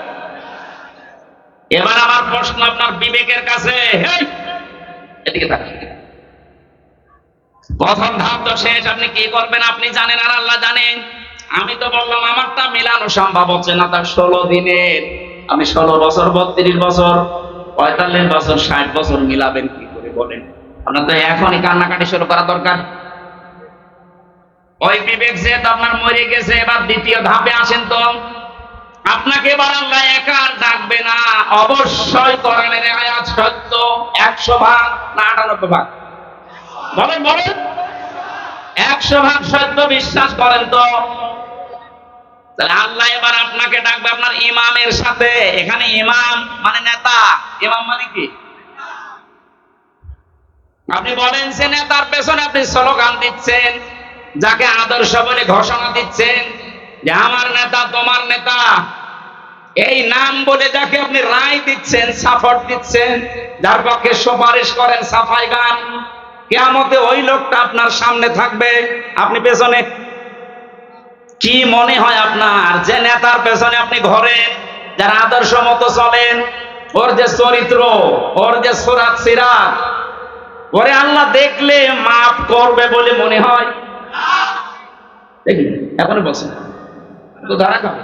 এবার আমার প্রশ্ন আপনার বিবেকের কাছে, হেই এদিকে তাকান। প্রথম ধাপ তো শেষ, আপনি কি করবেন আপনি জানেন আর আল্লাহ জানেন। আমি তো বললাম আমারটা মেলানো সম্ভব হচ্ছে না, তার 16 দিনের। আপনি 16 বছর 32 বছর 45 বছর 60 বছর মিলাবেন কি করে বলেন? আপনার তো এখনই কান্নাকাটি শুরু করা দরকার। ওই বিবেক যেহেতু আপনার মরে গেছে, এবার দ্বিতীয় ধাপে আসেন তো। আপনাকে এবার আল্লাহ একা আর ডাকবে না, অবশ্যই কোরআনের আয়াত সত্য 100 ভাগ না 98 ভাগ? বলেন বলেন, 100 ভাগ সত্য বিশ্বাস করেন তো? তাহলে আল্লাহ এবার আপনাকে ডাকবে আপনার ইমামের সাথে। এখানে ইমাম মানে নেতা, ইমাম মানে কি? আপনি বলেন যে নেতার পেছনে আপনি স্লোগান দিচ্ছেন, যাকে আদর্শ বলে ঘোষণা দিচ্ছেন যে আমার নেতা তোমার নেতা, এই নাম বলে যাকে আপনি রায় দিচ্ছেন, সাপোর্ট দিচ্ছেন, যার পক্ষে সুপারিশ করেন, সাফাই গান, কিয়ামতে ওই লোকটা আপনার সামনে থাকবে, আপনি পেছনে। কি মনে হয় আপনার যে নেতার পেছনে আপনি ঘোরেন, যার আদর্শ মতো চলেন, ওর যে চরিত্র, ওর যে সুরাত সিরাত, ওরে আল্লাহ দেখলে মাফ করবে বলে মনে হয়? দেখি এখন বলছেন তো ধরা খাবে।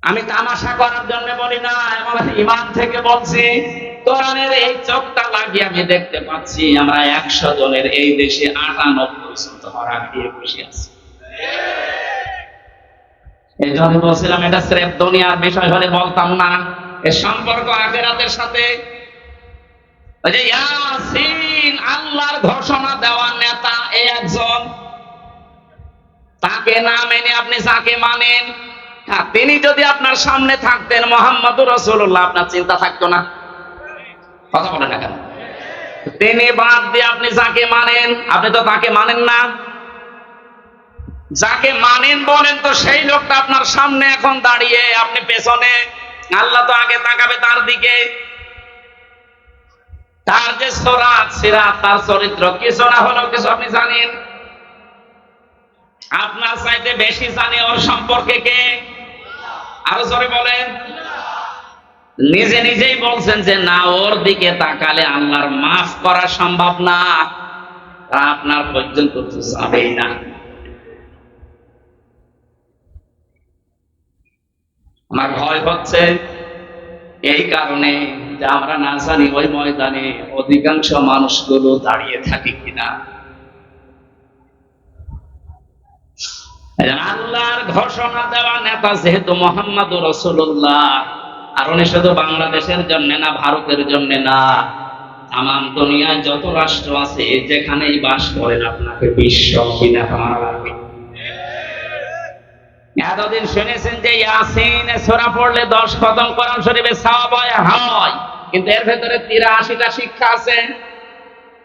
আমি তামাশা করার জন্য বলি না, আমার ইমান থেকে বলছি। কোরআনের এই চোখটা লাগিয়ে আমি দেখতে পাচ্ছি আমরা 100 জনের এই দেশে 98 ধরা দিয়ে বসে আছি। এই জন্য বলছিলাম এটা স্রেফ দুনিয়ার বিষয় হলে বলতাম না, এর সম্পর্ক আখিরাতের সাথে। ওই যে ইয়াসিন, আল্লাহর ঘোষণা দেওয়া নেতা এই একজন, তাকে না মেনে আপনি যাকে মানেন, তিনি যদি আপনার সামনে থাকতেন মুহাম্মদুর রাসূলুল্লাহ, আপনার চিন্তা থাকতো না? কথা বলেন না কেন? তিনি বাদ দিয়ে আপনি যাকে মানেন, আপনি তো তাকে মানেন না। যাকে মানেন বলেন তো সেই লোকটা আপনার সামনে এখন দাঁড়িয়ে, আপনি পেছনে। আল্লাহ তো আগে তাকাবে তার দিকে। তার যে সুরাত সিরাত, তার চরিত্র কিছু না হলেও কিছু আপনি জানেন। আপনার চাইতে বেশি জানে ওর সম্পর্কে কে? আরো জোরে বলেন। নিজে নিজেই বলছেন যে না, ওর দিকে তাকালে আল্লাহর মাফ করা সম্ভব না, আপনার পর্যন্ত তো যাবেই না। আমার ভয় হচ্ছে এই কারণে যে আমরা না জানি ওই ময়দানে অধিকাংশ মানুষগুলো দাঁড়িয়ে থাকে কিনা। আল্লাহর ঘোষণা দেওয়া নেতা যেহেতু মুহাম্মদুর রাসূলুল্লাহ, আর উনি শুধু বাংলাদেশের জন্য না, ভারতের জন্য না, তামাম দুনিয়ায় যত রাষ্ট্র আছে যেখানেই বাস করেন, আপনাকে বিশ্ব নেতা মানা লাগবে। এতদিন শুনেছেন যে ইয়াসিন সূরা পড়লে 10 খতম কোরআন শরীফে সওয়াব হয়, কিন্তু এর ভেতরে 83টা শিক্ষা আছে।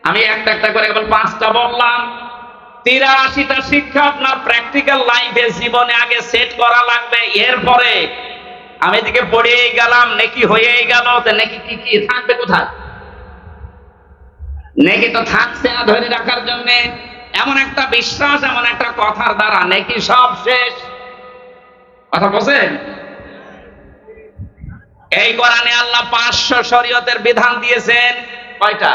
আমি একটা একটা করে কেবল 5টা বললাম। 83টা শিক্ষা আপনার প্র্যাকটিক্যাল লাইফে জীবনে আগে সেট করা লাগবে। এরপরে আমি এদিকে পড়েই গেলাম, নেকি হয়েই গেল, তো নেকি কি থাকবে কোথায়? নেকি তো থাকছে না ধরে রাখার জন্য। এমন একটা বিশ্বাস, এমন একটা কথার দ্বারা নেকি সব শেষ। কথা বলছেন? এই কোরআনে আল্লাহ 500 শরীয়তের বিধান দিয়েছেন। কয়টা?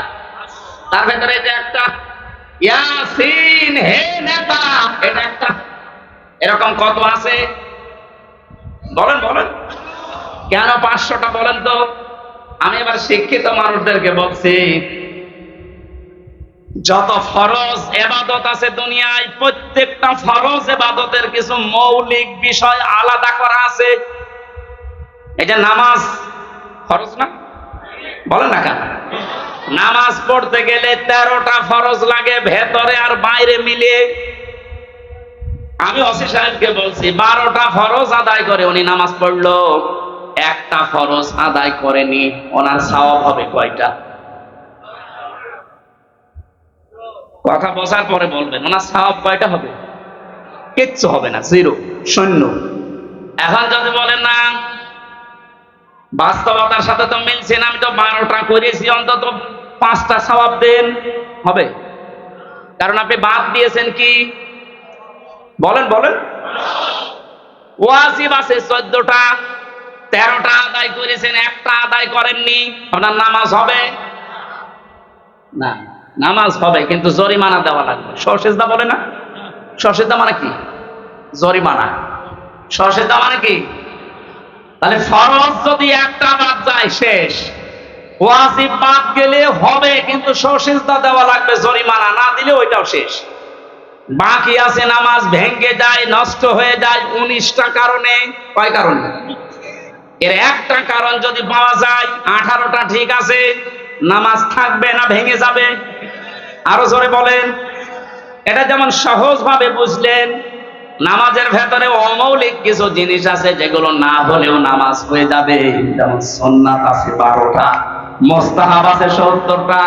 তার ভেতরে যে একটা ইয়াসিন হে নেতা, এটা একটা। এরকম কত আছে বলেন বলেন। কেন 500টা বলেন তো? আমি এবার শিক্ষিত মানুষদেরকে বলছি, যত ফরজ ইবাদত আছে দুনিয়ায়, প্রত্যেকটা ফরজ ইবাদতের কিছু মৌলিক বিষয় আলাদা করা আছে। এই যে নামাজ ফরজ না, বলেন না কেন? নামাজ পড়তে গেলে 13টা ফরজ লাগে, ভেতরে আর বাইরে মিলিয়ে। আমি ওসি সাহেবকে বলছি 12টা ফরজ আদায় করে উনি নামাজ পড়লো, একটা ফরজ আদায় করেনি, ওনার সওয়াব হবে কয়টা? কথা বোঝার পরে বলবেন ওনার সওয়াব কয়টা হবে? কিচ্ছু হবে না, 0, শূন্য। এখন যদি বলেন না, বাস্তবতার সাথে তো মিলছে না, আমি তো 12টা করেছি, অন্তত 5টা সওয়াব দেন, হবে? কারণ আপনি বাদ দিয়েছেন কি? বলেন বলেন। ওয়াজিব আছে 14টা, 13টা আদায় করেছেন, একটা আদায় করেননি, আপনার নামাজ হবে না? নামাজ হবে, কিন্তু জরিমানা দেওয়া লাগবে। সরসেজদা বলে না? সরসেজদা মানে কি? জরিমানা। সরসেজদা মানে কি? তাহলে ফরজ যদি একটা বাদ যায় শেষ। ওয়াজিব বাদ গেলে হবে, কিন্তু সসিজদা দেওয়া লাগবে, জরিমানা না দিলে ওইটাও শেষ। বাকি আছে নামাজ ভেঙে যায়, নষ্ট হয়ে যায় 19টা কারণে। কয় কারণে? এর একটা কারণ যদি পাওয়া যায়, 18টা ঠিক আছে, নামাজ থাকবে না ভেঙে যাবে? আরো জোরে বলেন। এটা যেমন সহজ ভাবে বুঝলেন, নামাজের ভেতরে অমৌলিক কিছু জিনিস আছে যেগুলো না হলেও নামাজ হয়ে যাবে। যেমন সুন্নাত আছে 12টা, মুস্তাহাব আছে 70টা।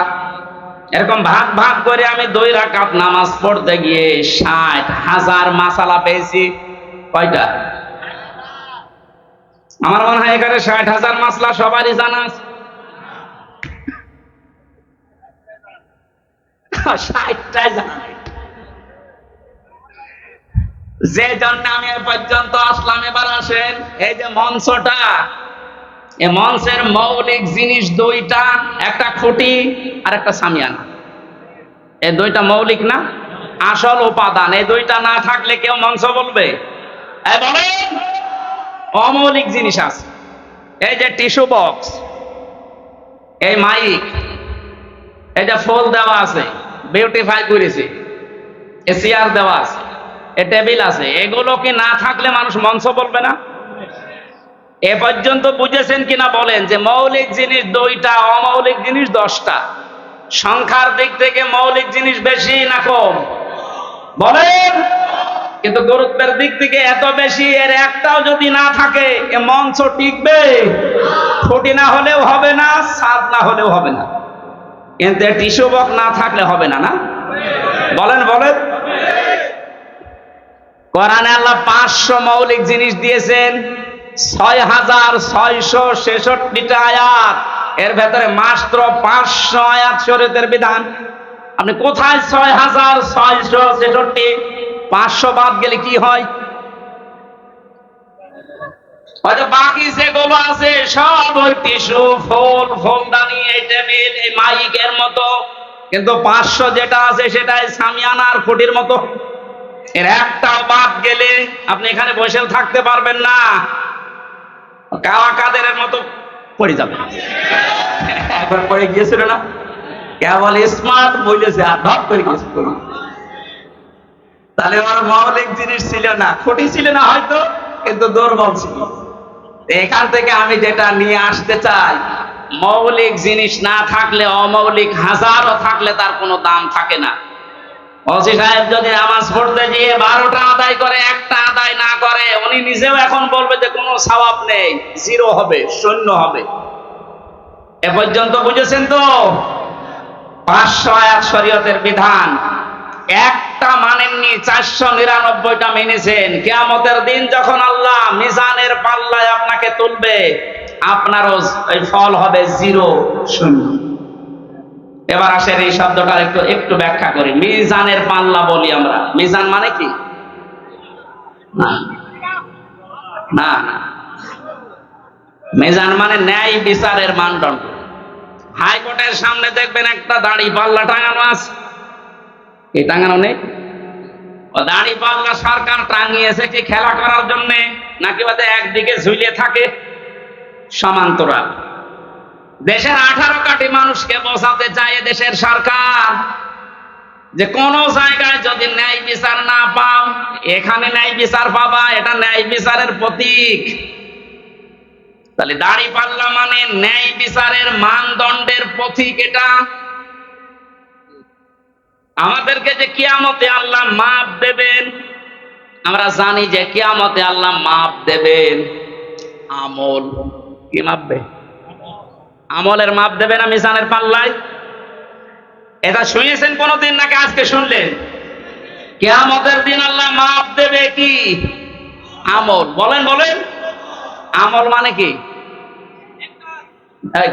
এরকম ভাগ ভাগ করে আমি 2 রাকাত নামাজ পড়তে গিয়ে 60,000 মাসালা পেয়েছি। কয়টা? আমার মনে হয় এখানে 60,000 মাসলা সবারই জানা আছে। 60টাই জানা নাই। যে জন্য আমি এ পর্যন্ত আসলাম, এবার আসেন এই যে মঞ্চটা, এই মঞ্চের মৌলিক জিনিস 2টা, একটা খুঁটি আর একটা সামিয়ানা। এই 2টা মৌলিক না, আসল উপাদান। এই 2টা না থাকলে কেউ মঞ্চ বলবে? বলেন। অমৌলিক জিনিস আছে, এই যে টিস্যু বক্স, এই মাইক, এই যে ফুল দেওয়া আছে, বিউটিফাই করেছে, এই চেয়ার দেওয়া আছে, এই টেবিল আছে। এগুলো কি না থাকলে মানুষ মঞ্চ বলবে না? এ পর্যন্ত বুঝেছেন কিনা বলেন যে মৌলিক জিনিস 2টা, অমৌলিক জিনিস 10টা। সংখ্যার দিক থেকে মৌলিক জিনিস বেশি না কম? বলেন। কিন্তু গুরুত্বের দিক থেকে এত বেশি, এর একটাও যদি না থাকে এ মঞ্চ টিকবে? খুঁটি না হলেও হবে না, ছাদ না হলেও হবে না, কিন্তু টিস্যু বক্স না থাকলে হবে না। না বলেন বলেন। কোরআনে আল্লাহ 500 মৌলিক জিনিস দিয়েছেন, 6,666টা আয়াত। এর ভেতরে মাত্র 500 আয়াত শরীয়তের বিধান। আপনি কোথায় 6,666? 500 বাদ গেলে কি হয়? হয়তো বাকি যেগুলো আছে সব ওই টিস্যু, ফুল, ফুলদানি, এই টেবিল, এই মাইকের মতো, কিন্তু 500 যেটা আছে সেটাই সামিয়ানা আর খুঁটির মতো। এর একটাও বাদ গেলে আপনি এখানে বসেও থাকতে পারবেন না, কাওয়া কাদেরের মতো পড়ে যাবে। একবার পড়ে গিয়েছিল না, কেবল স্মার্ট বলেছে আর ধপ করে গেছে। তাহলে ওর মৌলিক জিনিস ছিল না, খুঁটি ছিল না হয়তো, কিন্তু দুর্বল ছিল। এখান থেকে আমি যেটা নিয়ে আসতে চাই, মৌলিক জিনিস না থাকলে অমৌলিক হাজারও থাকলে তার কোনো দাম থাকে না। ওসি সাহেব যদি নামাজ পড়তে গিয়ে 12টা আদায় করে, একটা আদায় না করে, উনি নিজেও এখন বলবে যে কোনো সওয়াব নেই, 0 হবে, শূন্য হবে। এ পর্যন্ত বুঝেছেন তো? 500 আয়াত শরীয়তের বিধান, একটা মানেননি, 499টা মেনেছেন। কিয়ামতের দিন যখন আল্লাহ মিজানের পাল্লায় আপনাকে তুলবে, আপনারও এই ফল হবে 0, শূন্য। এবার আসেন এই শব্দটার একটু ব্যাখ্যা করি। মিজানের পাল্লা বলি আমরা, মিজান মানে কি? না না, মিজান মানে ন্যায় বিচারের মানদণ্ড। হাইকোর্টের সামনে দেখবেন একটা দাড়ি পাল্লা টাঙানো আছে, এই টাঙানো নেই? ও দাড়ি পাল্লা সরকার টাঙিয়েছে কি খেলা করার জন্য, নাকি ওদের একদিকে ঝুলিয়ে থাকে সমান্তরাল? দেশের 18 কোটি মানুষকে বোঝাতে চায় দেশের সরকার যে কোন জায়গায় যদি ন্যায় বিচার না পাও, এখানে ন্যায় বিচার পাবা, এটা ন্যায় বিচারের প্রতীক। তাহলে দাড়ি পাল্লা মানে ন্যায় বিচারের মানদণ্ডের প্রতীক। এটা আমাদেরকে যে কিয়ামতে আল্লাহ মাপ দেবেন, আমরা জানি যে কিয়ামতে আল্লাহ মাপ দেবেন আমল। কি মাপবে? আমলের মাপ দেবে না মিজানের পাল্লায়? এটা শুনেছেন কোনদিন নাকি আজকে শুনলেন? কিয়ামতের দিন আল্লাহ মাপ দেবে কি? আমল। বলেন বলেন। আমল মানে কি?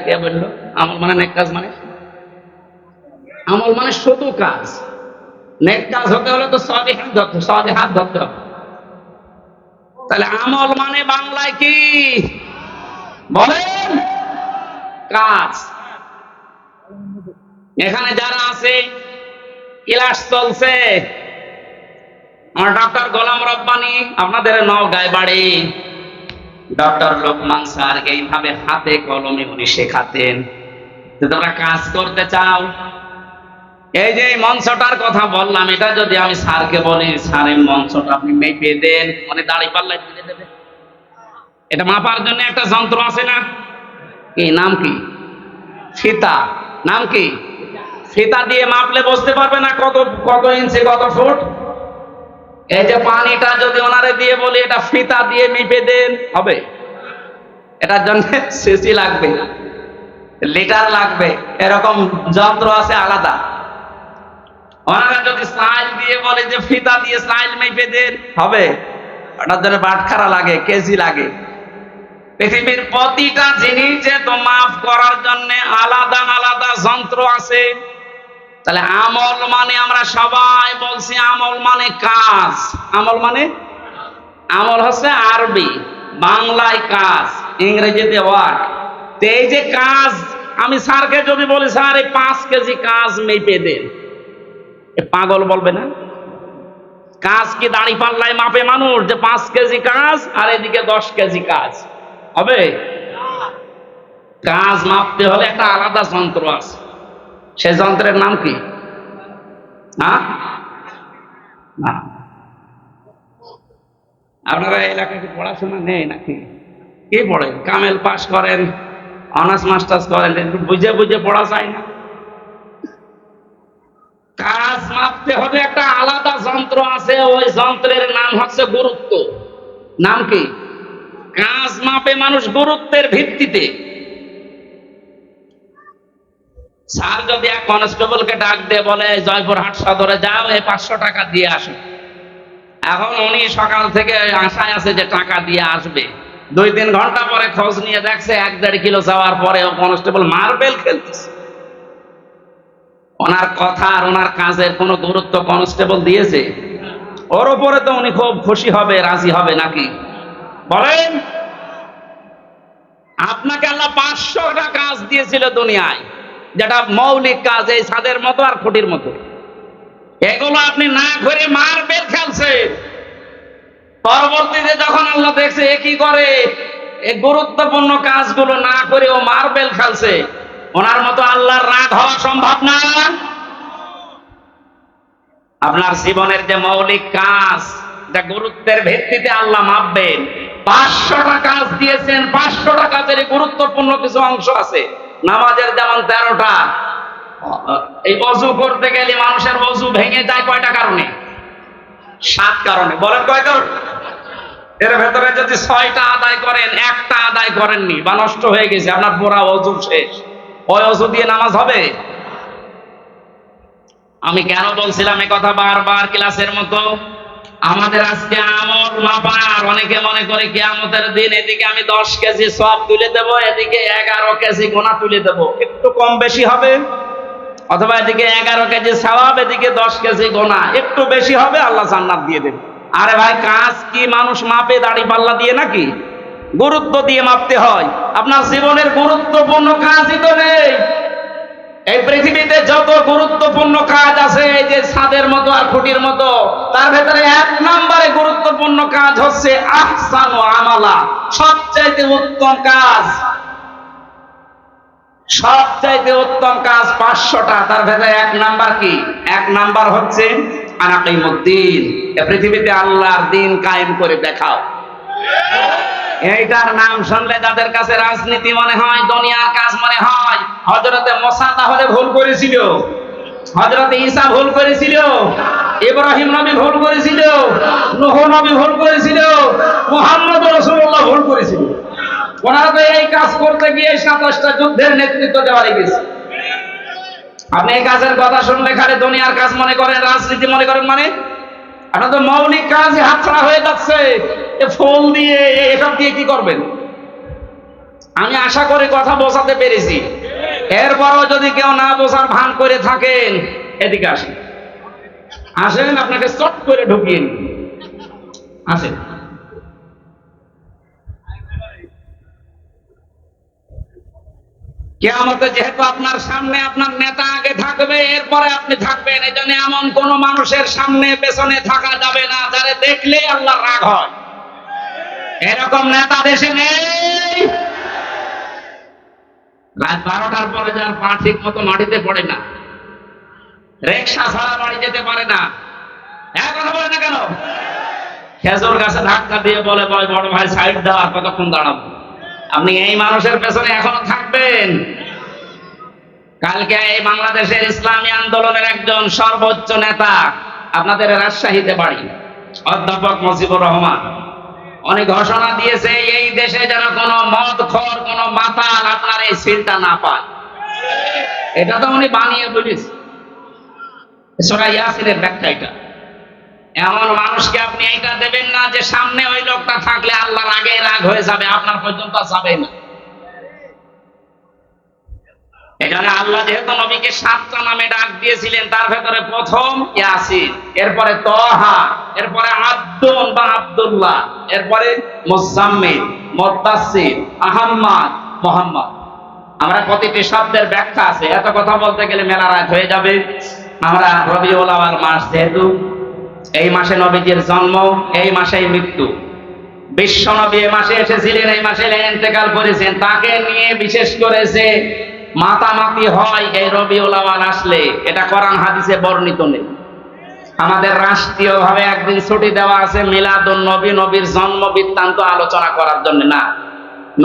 কে বললো আমল মানে নেক কাজ? মানে আমল মানে শুধু কাজ। নেক কাজ হতে হলে তো সালিহাত ধরতে হবে। তাহলে আমল মানে বাংলায় কি? বলেন। কাজ। এখানে যারা আছে, ক্লাস চলছে, আমার ডক্টর গোলাম রব্বানী, আপনাদের নওগাঁয় বাড়ি, ডক্টর লোকমান স্যার এইভাবে হাতে কলমে উনি শেখাতেন। যে তোমরা কাজ করতে চাও। এই যে এই মঞ্চটার কথা বললাম, এটা যদি আমি স্যারকে বলি, স্যার এই মঞ্চটা আপনি মেপে দেন, মানে দাঁড়ি পাল্লায় তুলে দেবে। এটা মাপার জন্য একটা যন্ত্র আছে না, কি নাম কি? ফিতা। নাম কি? ফিতা দিয়ে মাপলে বুঝতে পারবে না কত কত ইঞ্চি কত ফুট। এই যে পানিটা যদি ওনারে দিয়ে বলি এটা ফিতা দিয়ে মেপে দেন, হবে? এটার জন্য সিসি লাগবে, লিটার লাগবে, এরকম যন্ত্র আছে আলাদা। ওনারা যদি স্টাইল দিয়ে বলে যে ফিতা দিয়ে স্টাইল মেপে দেন, হবে? ওটার জন্য বাটখারা লাগে, কেজি লাগে। পৃথিবীর প্রতিটা জিনিস যে তো মাপ করার জন্য আলাদা আলাদা যন্ত্র আছে। তাহলে আমল মানে আমরা সবাই বলছি আমল মানে কাজ। আমল মানে, আমল হচ্ছে আরবি, বাংলায় কাজ, ইংরেজিতে ওয়ার্ক। এই যে কাজ, আমি স্যারকে যদি বলি স্যার এই 5 কেজি কাজ মেপে দেন, পাগল বলবে না? কাজ কি দাড়ি পাল্লায় মাপে মানুষ যে 5 কেজি কাজ আর এদিকে 10 কেজি কাজ? হবে? কাজ মাপতে হলে একটা আলাদা যন্ত্র আছে। সে যন্ত্রের নাম কি? না, আপনারা এলাকায় কি পড়াশোনা নেই নাকি? কি পড়েন? কামেল পাস করেন, অনার্স মাস্টার্স করেন, একটু বুঝে বুঝে পড়া যায় না? কাজ মাপতে হবে একটা আলাদা যন্ত্র আছে, ওই যন্ত্রের নাম হচ্ছে গুরুত্ব। নাম কি? কাজ মাপে মানুষ গুরুত্বের ভিত্তিতে। স্যার যদি এক কনস্টেবলকে ডাক দিয়ে বলে জয়পুরহাট সদরে যাও, এই 500 টাকা দিয়ে আসো, এখন উনি সকাল থেকে আশায় আছে যে টাকা দিয়ে আসবে। 2-3 ঘন্টা পরে খোঁজ নিয়ে দেখছে 1-1.5 কিলো যাওয়ার পরে কনস্টেবল মার্বেল খেলতেছে। ওনার কথা আর ওনার কাজের কোনো গুরুত্ব কনস্টেবল দিয়েছে? ওর উপরে তো উনি খুব খুশি হবে, রাজি হবে নাকি? বলেন। আপনাকে আল্লাহ 500টা কাজ দিয়েছিল দুনিয়ায়, যেটা মৌলিক কাজ, এই ছাদের মতো আর খুঁটির মতো। এগুলো আপনি না করে মার্বেল খেলছেন। পরবর্তীতে যখন আল্লাহ দেখছে এ কি করে, এই গুরুত্বপূর্ণ কাজগুলো না করে ও মার্বেল খেলছে, ওনার মতো আল্লাহর রাগ হওয়া সম্ভব না। আপনার জীবনের যে মৌলিক কাজ, যা গুরুত্বের ভিত্তিতে আল্লাহ মাপবেন। 500টা কাজ দিয়েছেন, 500টা কাজের গুরুত্বপূর্ণ কিছু অংশ আছে। নামাজের যেমন 13টা। এই ওযু করতে গেলে মানুষের ওযু ভেঙে যায় কয়টা কারণে? 7 কারণে। বলেন কয় কারণ? এর ভেতরে যদি 6টা আদায় করেন, একটা আদায় করেননি বা নষ্ট হয়ে গেছে, আপনার পুরা ওযু শেষ। ওই ওযু দিয়ে নামাজ হবে? আমি কেন বলছিলাম এই কথা বারবার ক্লাসের মতো? আমাদের আজকে আমল মাপার, অনেকে মনে করে কিয়ামতের দিন এদিকে আমি 10 কেজি সওয়াব তুলে দেব, এদিকে 11 কেজি গুনাহ তুলে দেব। একটু কম বেশি হবে, অথবা এদিকে 11 কেজি সওয়াব, এদিকে 10 কেজি গুনাহ, একটু বেশি হবে, আল্লাহ জান্নাত দিয়ে দেবে। আরে ভাই, কাজ কি মানুষ মাপে দাড়ি পাল্লা দিয়ে নাকি? গুরুত্ব দিয়ে মাপতে হয়। আপনার জীবনের গুরুত্বপূর্ণ কাজই তো নেই। এই পৃথিবীতে যত গুরুত্বপূর্ণ কাজ আছে, এই যে ছাদের মতো আর খুঁটির মতো, তার ভেতরে 1 নম্বরে গুরুত্বপূর্ণ কাজ হচ্ছে আহসানু আমালা, সবচাইতে উত্তম কাজ। সবচাইতে উত্তম কাজ 500টা, তার ভেতরে 1 নাম্বার কি? 1 নাম্বার হচ্ছে আনাকিমুদ্দিন, এই পৃথিবীতে আল্লাহর দিন কায়েম করে দেখাও। এইটার নাম শুনলে যাদের কাছে রাজনীতি মনে হয়, দুনিয়ার কাজ মনে হয়। হযরতে মুসা তাহলে ভুল করেছিল? হযরতে ঈসা ভুল করেছিল? ইব্রাহিম নবী ভুল করেছিল? নূহ নবী ভুল করেছিল? মুহাম্মদ রাসূলুল্লাহ ভুল করেছিল? ওনারা তো এই কাজ করতে গিয়ে 27টা যুদ্ধের নেতৃত্ব দেওয়া গেছে। আপনি এই কাজের কথা শুনলে খালি দুনিয়ার কাজ মনে করেন, রাজনীতি মনে করেন, মানে আপনার তো মৌলিক কাজই হাতছাড়া হয়ে যাচ্ছে। ফুল দিয়ে এসব দিয়ে কি করবেন? আমি আশা করি কথা বোঝাতে পেরেছি। এরপরও যদি কেউ না বোঝার ভান করে থাকেন, এদিকে আসেন, আসেন, আপনাকে চট করে ঢুকিয়ে নিন। আসেন। কিয়ামতে যেহেতু আপনার সামনে আপনার নেতা আগে থাকবে, এরপরে আপনি থাকবেন, এই জন্য এমন কোন মানুষের সামনে পেছনে থাকা যাবে না যারে দেখলে আল্লাহর রাগ হয়। এরকম নেতা দেশে নেই। রাত 12টার পরে যার পা ঠিক মতো মাটিতে পড়ে না, রিকশা ছাড়া বাড়ি যেতে পারে না, এক কথা বলে না কেন? খেজুর গাছে ধাক্কা দিয়ে বলে বড় ভাই সাইড দাও, আর কতক্ষণ দাঁড়াবো? আপনি এই মানুষের পেছনে এখনো থাকবেন? কালকে এই বাংলাদেশের ইসলামী আন্দোলনের একজন সর্বোচ্চ নেতা, আপনাদের রাজশাহীতে বাড়ি, অধ্যাপক মুজিবুর রহমান, উনি ঘোষণা দিয়েছে এই দেশে যেন কোনো মদখোর, কোনো মাতাল আপনার এই সিলটা না পায়। এটা তো উনি বানিয়ে বলেছে, সূরা ইয়াসিনের ব্যাখ্যা এটা। এমন মানুষকে আপনি এইটা দেবেন না যে সামনে ওই লোকটা থাকলে আল্লাহর আগে রাগ হয়ে যাবে, আপনার পর্যন্ত যাবে না। এখানে আল্লাহ যেহেতু নবীকে 7টা নামে ডাক দিয়েছিলেন, তার ভেতরে প্রথম ইয়াসিন, এরপরে তহা, এরপরে আব্দুন বা আব্দুল্লাহ, এরপরে মুজাম্মিল, মুদ্দাসসির, আহম্মদ, মুহাম্মদ। আমরা প্রতিটি শব্দের ব্যাখ্যা আছে, এত কথা বলতে গেলে মেলা রাত হয়ে যাবে। আমরা রবিউল আউয়াল মাস, যেহেতু এই মাসে নবীজির জন্ম, এই মাসেই মৃত্যু, বিশ্ব নবী এই মাসে এসেছিলেন, এই মাসে ইন্তেকাল করেছেন, তাকে নিয়ে বিশেষ করে যে মাতামাতি হয় এই রবিউল আউয়াল আসলে, এটা কোরআন হাদিসে বর্ণিত নেই। আমাদের রাষ্ট্রীয়ভাবে একদিন ছুটি দেওয়া আছে মিলাদুন নবী, নবীর জন্ম বৃত্তান্ত আলোচনা করার জন্য না।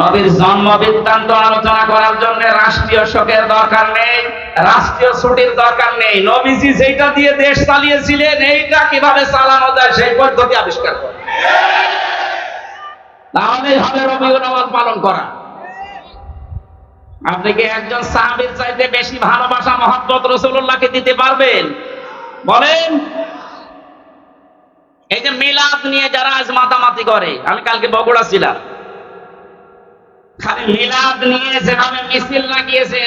নবীর জন্ম বৃত্তান্ত আলোচনা করার জন্য রাষ্ট্রীয় শোকের দরকার নেই, রাষ্ট্রীয় ছুটির দরকার নেই। নবীজি যেটা দিয়ে দেশ চালিয়েছিলেন, এইটা কিভাবে চালানো যায় সেই পদ্ধতি আবিষ্কার করে, তাহলেই হবে রবিউল আউয়াল পালন করা। আপনি কি একজন সাহাবীর চাইতে বেশি ভালোবাসা মহব্বত রাসূলুল্লাহকে দিতে পারবেন? বলেন। এই যে মিলাদ নিয়ে যারা আজ মাতামাতি করে, আমি কালকে বগুড়া ছিলাম, খালি মিলাদ নিয়ে যেভাবে মিছিল লাগিয়েছে,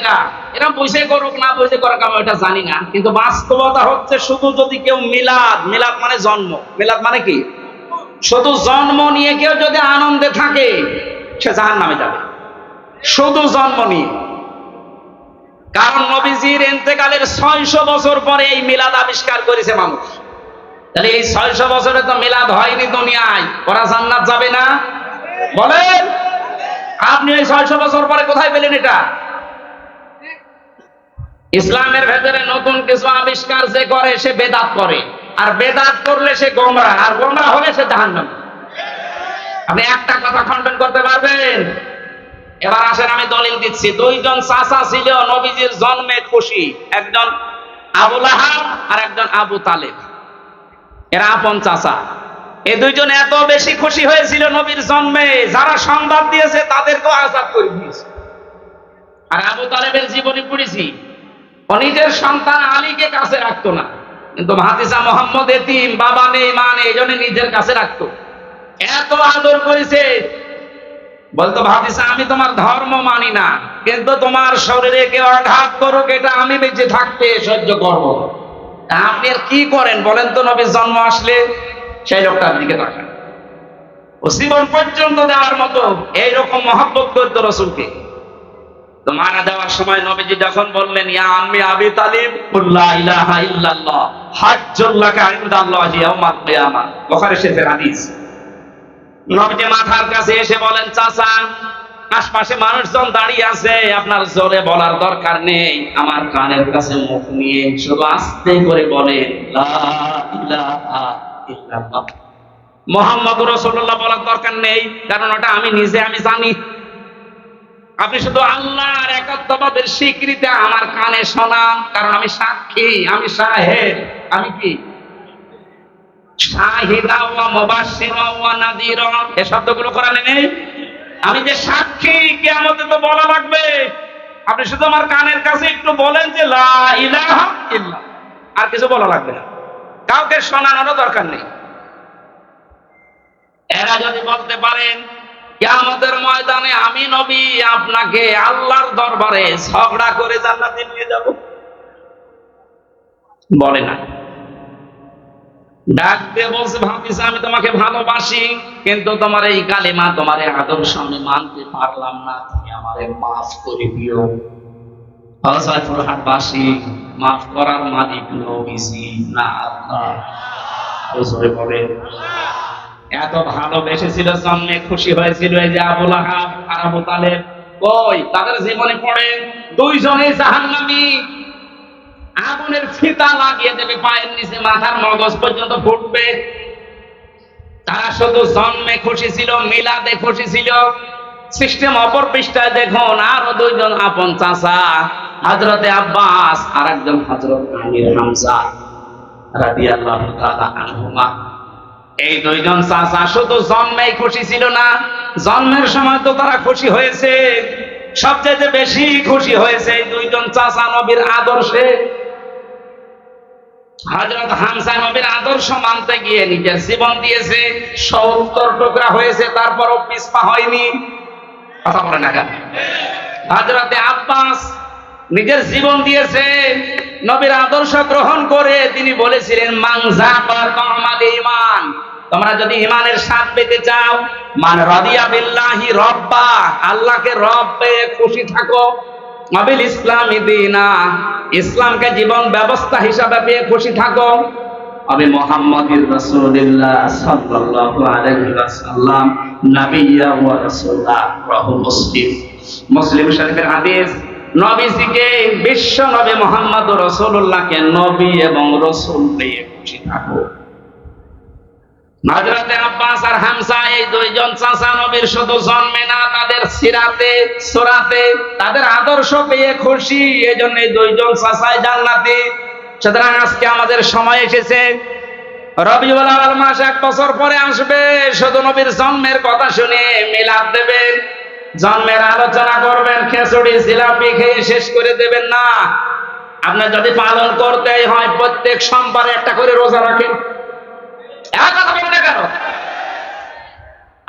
এরা বুঝে করুক না বুঝে করুক আমি ওটা জানি না, কিন্তু বাস্তবতা হচ্ছে শুধু যদি কেউ মিলাদ, মিলাদ মানে জন্ম, মিলাদ মানে কি, শুধু জন্ম নিয়ে কেউ যদি আনন্দে থাকে সে জাহান্নামে যাবে, শুধু জন্ম নিয়ে। কারণ নবীজির ইন্তেকালের 600 বছর পরে এই মিলাদ আবিষ্কার করেছে মানুষ। তাহলে এই 600 বছরে তো মিলাদ হয়নি দুনিয়ায়, ওরা জান্নাত যাবে না? বলেন। আপনি এই 600 বছর পরে কোথায় পেলেন এটা? ইসলামের ভেতরে নতুন কিছু আবিষ্কার যে করে সে বেদাত করে, আর বেদাত করলে সে গোমরা, আর গোমরা হলে সে জাহান্নামী। আপনি একটা কথা খণ্ডন করতে পারবেন? এবার আসেন আমি দলিল দিচ্ছি। দুইজন চাচা ছিল নবীজির জন্মে খুশি, একজন আবু লাহাব আর একজন আবু তালেব, এরা আপন চাচা। এই দুইজন এত বেশি খুশি হয়েছিল নবীর জন্মে, যারা সংবাদ দিয়েছে তাদেরকেও আযাব করে দিয়েছে। আর আবু তালেবের জীবনী পড়েছি, ও নিজের সন্তান আলীকে কাছে রাখতো না, কিন্তু ভাতিজা মোহাম্মদ এতিম, বাবা নেই মা নেই, এই জন্য নিজের কাছে রাখতো। এত আদর করেছে, বলতো ভাতিজা আমি তোমার ধর্ম মানি না, কিন্তু তোমার শরীরে কেউ আঘাত করুক এটা আমি বেঁচে থাকতে সহ্য করবো। আপনি আর কি করেন বলেন তো? নবীর জন্ম আসলে সেই লোকটার দিকে তাকান। ও জীবন পর্যন্ত দেওয়ার মতো এইরকম মহব্বত করতো রাসূলকে। তো মারা যাওয়ার সময় নবীজি যখন বললেন ইয়া আম্মি আবি তালিব লা ইলাহা ইল্লাল্লাহ হাজ্জুল লাকা ইনদাল্লাহি ইয়াউমাল কিয়ামাহ, বুখারী শরীফের হাদিস। নবীজি মাথার কাছে এসে বলেন চাচা, আশপাশে মানুষজন দাঁড়িয়ে আছে, আপনার জোরে বলার দরকার নেই, আমার কানের কাছে মুখ নিয়ে শুধু আস্তে করে বলেন লা ইলাহা ইল্লাল্লাহ। মুহাম্মদুর রাসূলুল্লাহ বলার দরকার নেই, কারণ ওটা আমি নিজে আমি জানি। আপনি শুধু আল্লাহর একাত্মবাদের স্বীকৃতি আমার কানে শোনান, কারণ আমি সাক্ষী, আমি শাহেদ। আমি কি শাহিদা ওয়া মুবাশশিরা ওয়া নাযীরা, এই শব্দগুলো কোরআনে নেই? আমি যে সাক্ষী, কিয়ামতে তো বলা লাগবে। আপনি শুধু আমার কানের কাছে একটু বলেন যে লা ইলাহা ইল্লাল্লাহ, আর কিছু বলা লাগবে না, কাউকে শোনানোর দরকার নেই। এরা যদি বলতে পারেন কিয়ামতের ময়দানে আমি নবী আপনাকে আল্লাহর দরবারে ঝগড়া করে জান্নাতে নিয়ে যাব, বলে না। ডাক দিয়ে বলছে ভাবিস আমি তোমাকে ভালোবাসি, কিন্তু তোমার এই কালিমা, তোমার এই আদর্শ আমি মানতে পারলাম না, তুমি আমারে মাফ করে দিও। হযরতুল হাটবাসী, মাফ করার মালিক নবীজি না আল্লাহ। ওজরে বলে এত ভালোবেসেছিল, জন্মে খুশি হয়েছিল এই যে আবু লাহাব আর আবু তালেব। ওই তাদের জীবনে পড়ে দুইজনে জাহান্নামী, আগুনের ফিতা লাগিয়ে দেবে পায়ের নিচে, মাথার মগজ পর্যন্ত ফুটবে। তারা শুধু জন্মে খুশি ছিল, মিলাদে খুশি ছিল। সিস্টেম অপর পৃষ্ঠায় দেখুন, আরো দুইজন আপন চাচা, হযরতে আব্বাস আর একজন হযরত আমির হামজা রাদিয়াল্লাহু তাআলা আনহুমা। এই দুইজন চাচা শুধু জন্মেই খুশি ছিল না, জন্মের সময় তো তারা খুশি হয়েছে, সবচেয়ে বেশি খুশি হয়েছে এই দুইজন চাচা নবীর আদর্শে। হযরত হামজা নবীর আদর্শ মানতে গিয়ে নিজের জীবন দিয়েছে, ৭০ টুকরা হয়েছে, তারপরও পিছপা হয়নি। কথা বলে না কেন? হযরতে আব্বাস নিজের জীবন দিয়েছে নবীর আদর্শ গ্রহণ করে। তিনি বলেছিলেন, মান যাকা তামাল ঈমান, তোমরা যদি ঈমানের স্বাদ পেতে চাও, মান রাদিয়া বিল্লাহি রব্বা, আল্লাহকে রব পেয়ে খুশি থাকো, ওয়াবিল ইসলামি দীনা, ইসলামকে জীবন ব্যবস্থা হিসাবে পেয়ে খুশি থাকো, আমি মুহাম্মাদুর রাসূলুল্লাহ সাল্লাল্লাহু আলাইহি ওয়াসাল্লাম নবিয়্যা ওয়া রাসূলা। মুসলিম, মুসলিম শরীফের হাদিস, নবীজিকে, বিশ্ব নবী মুহাম্মদুর রাসূলুল্লাহকে নবী এবং রাসূল পেয়ে খুশি থাকো। হযরতে আব্বাস আর হামজা এই দুইজন চাচা নবীর শুধু জন্মে না, তাদের সিরাতে, সুরাতে, তাদের আদর্শ পেয়ে খুশি, এজন্য এই দুইজন চাচাই জান্নাতি। সুতরাং আজকে আমাদের সময় এসেছে, রবিউল আউয়াল মাস 1 বছর পরে আসবে, শুধু নবীর জন্মের কথা শুনে মিলাদ দেবেন, জন্মের আলোচনা করবেন, খিচুড়ি জিলাপি খেয়ে শেষ করে দেবেন না। আপনার যদি পালন করতেই হয়, প্রত্যেক সোমবারে একটা করে রোজা রাখেন। কথা বলে না কেন?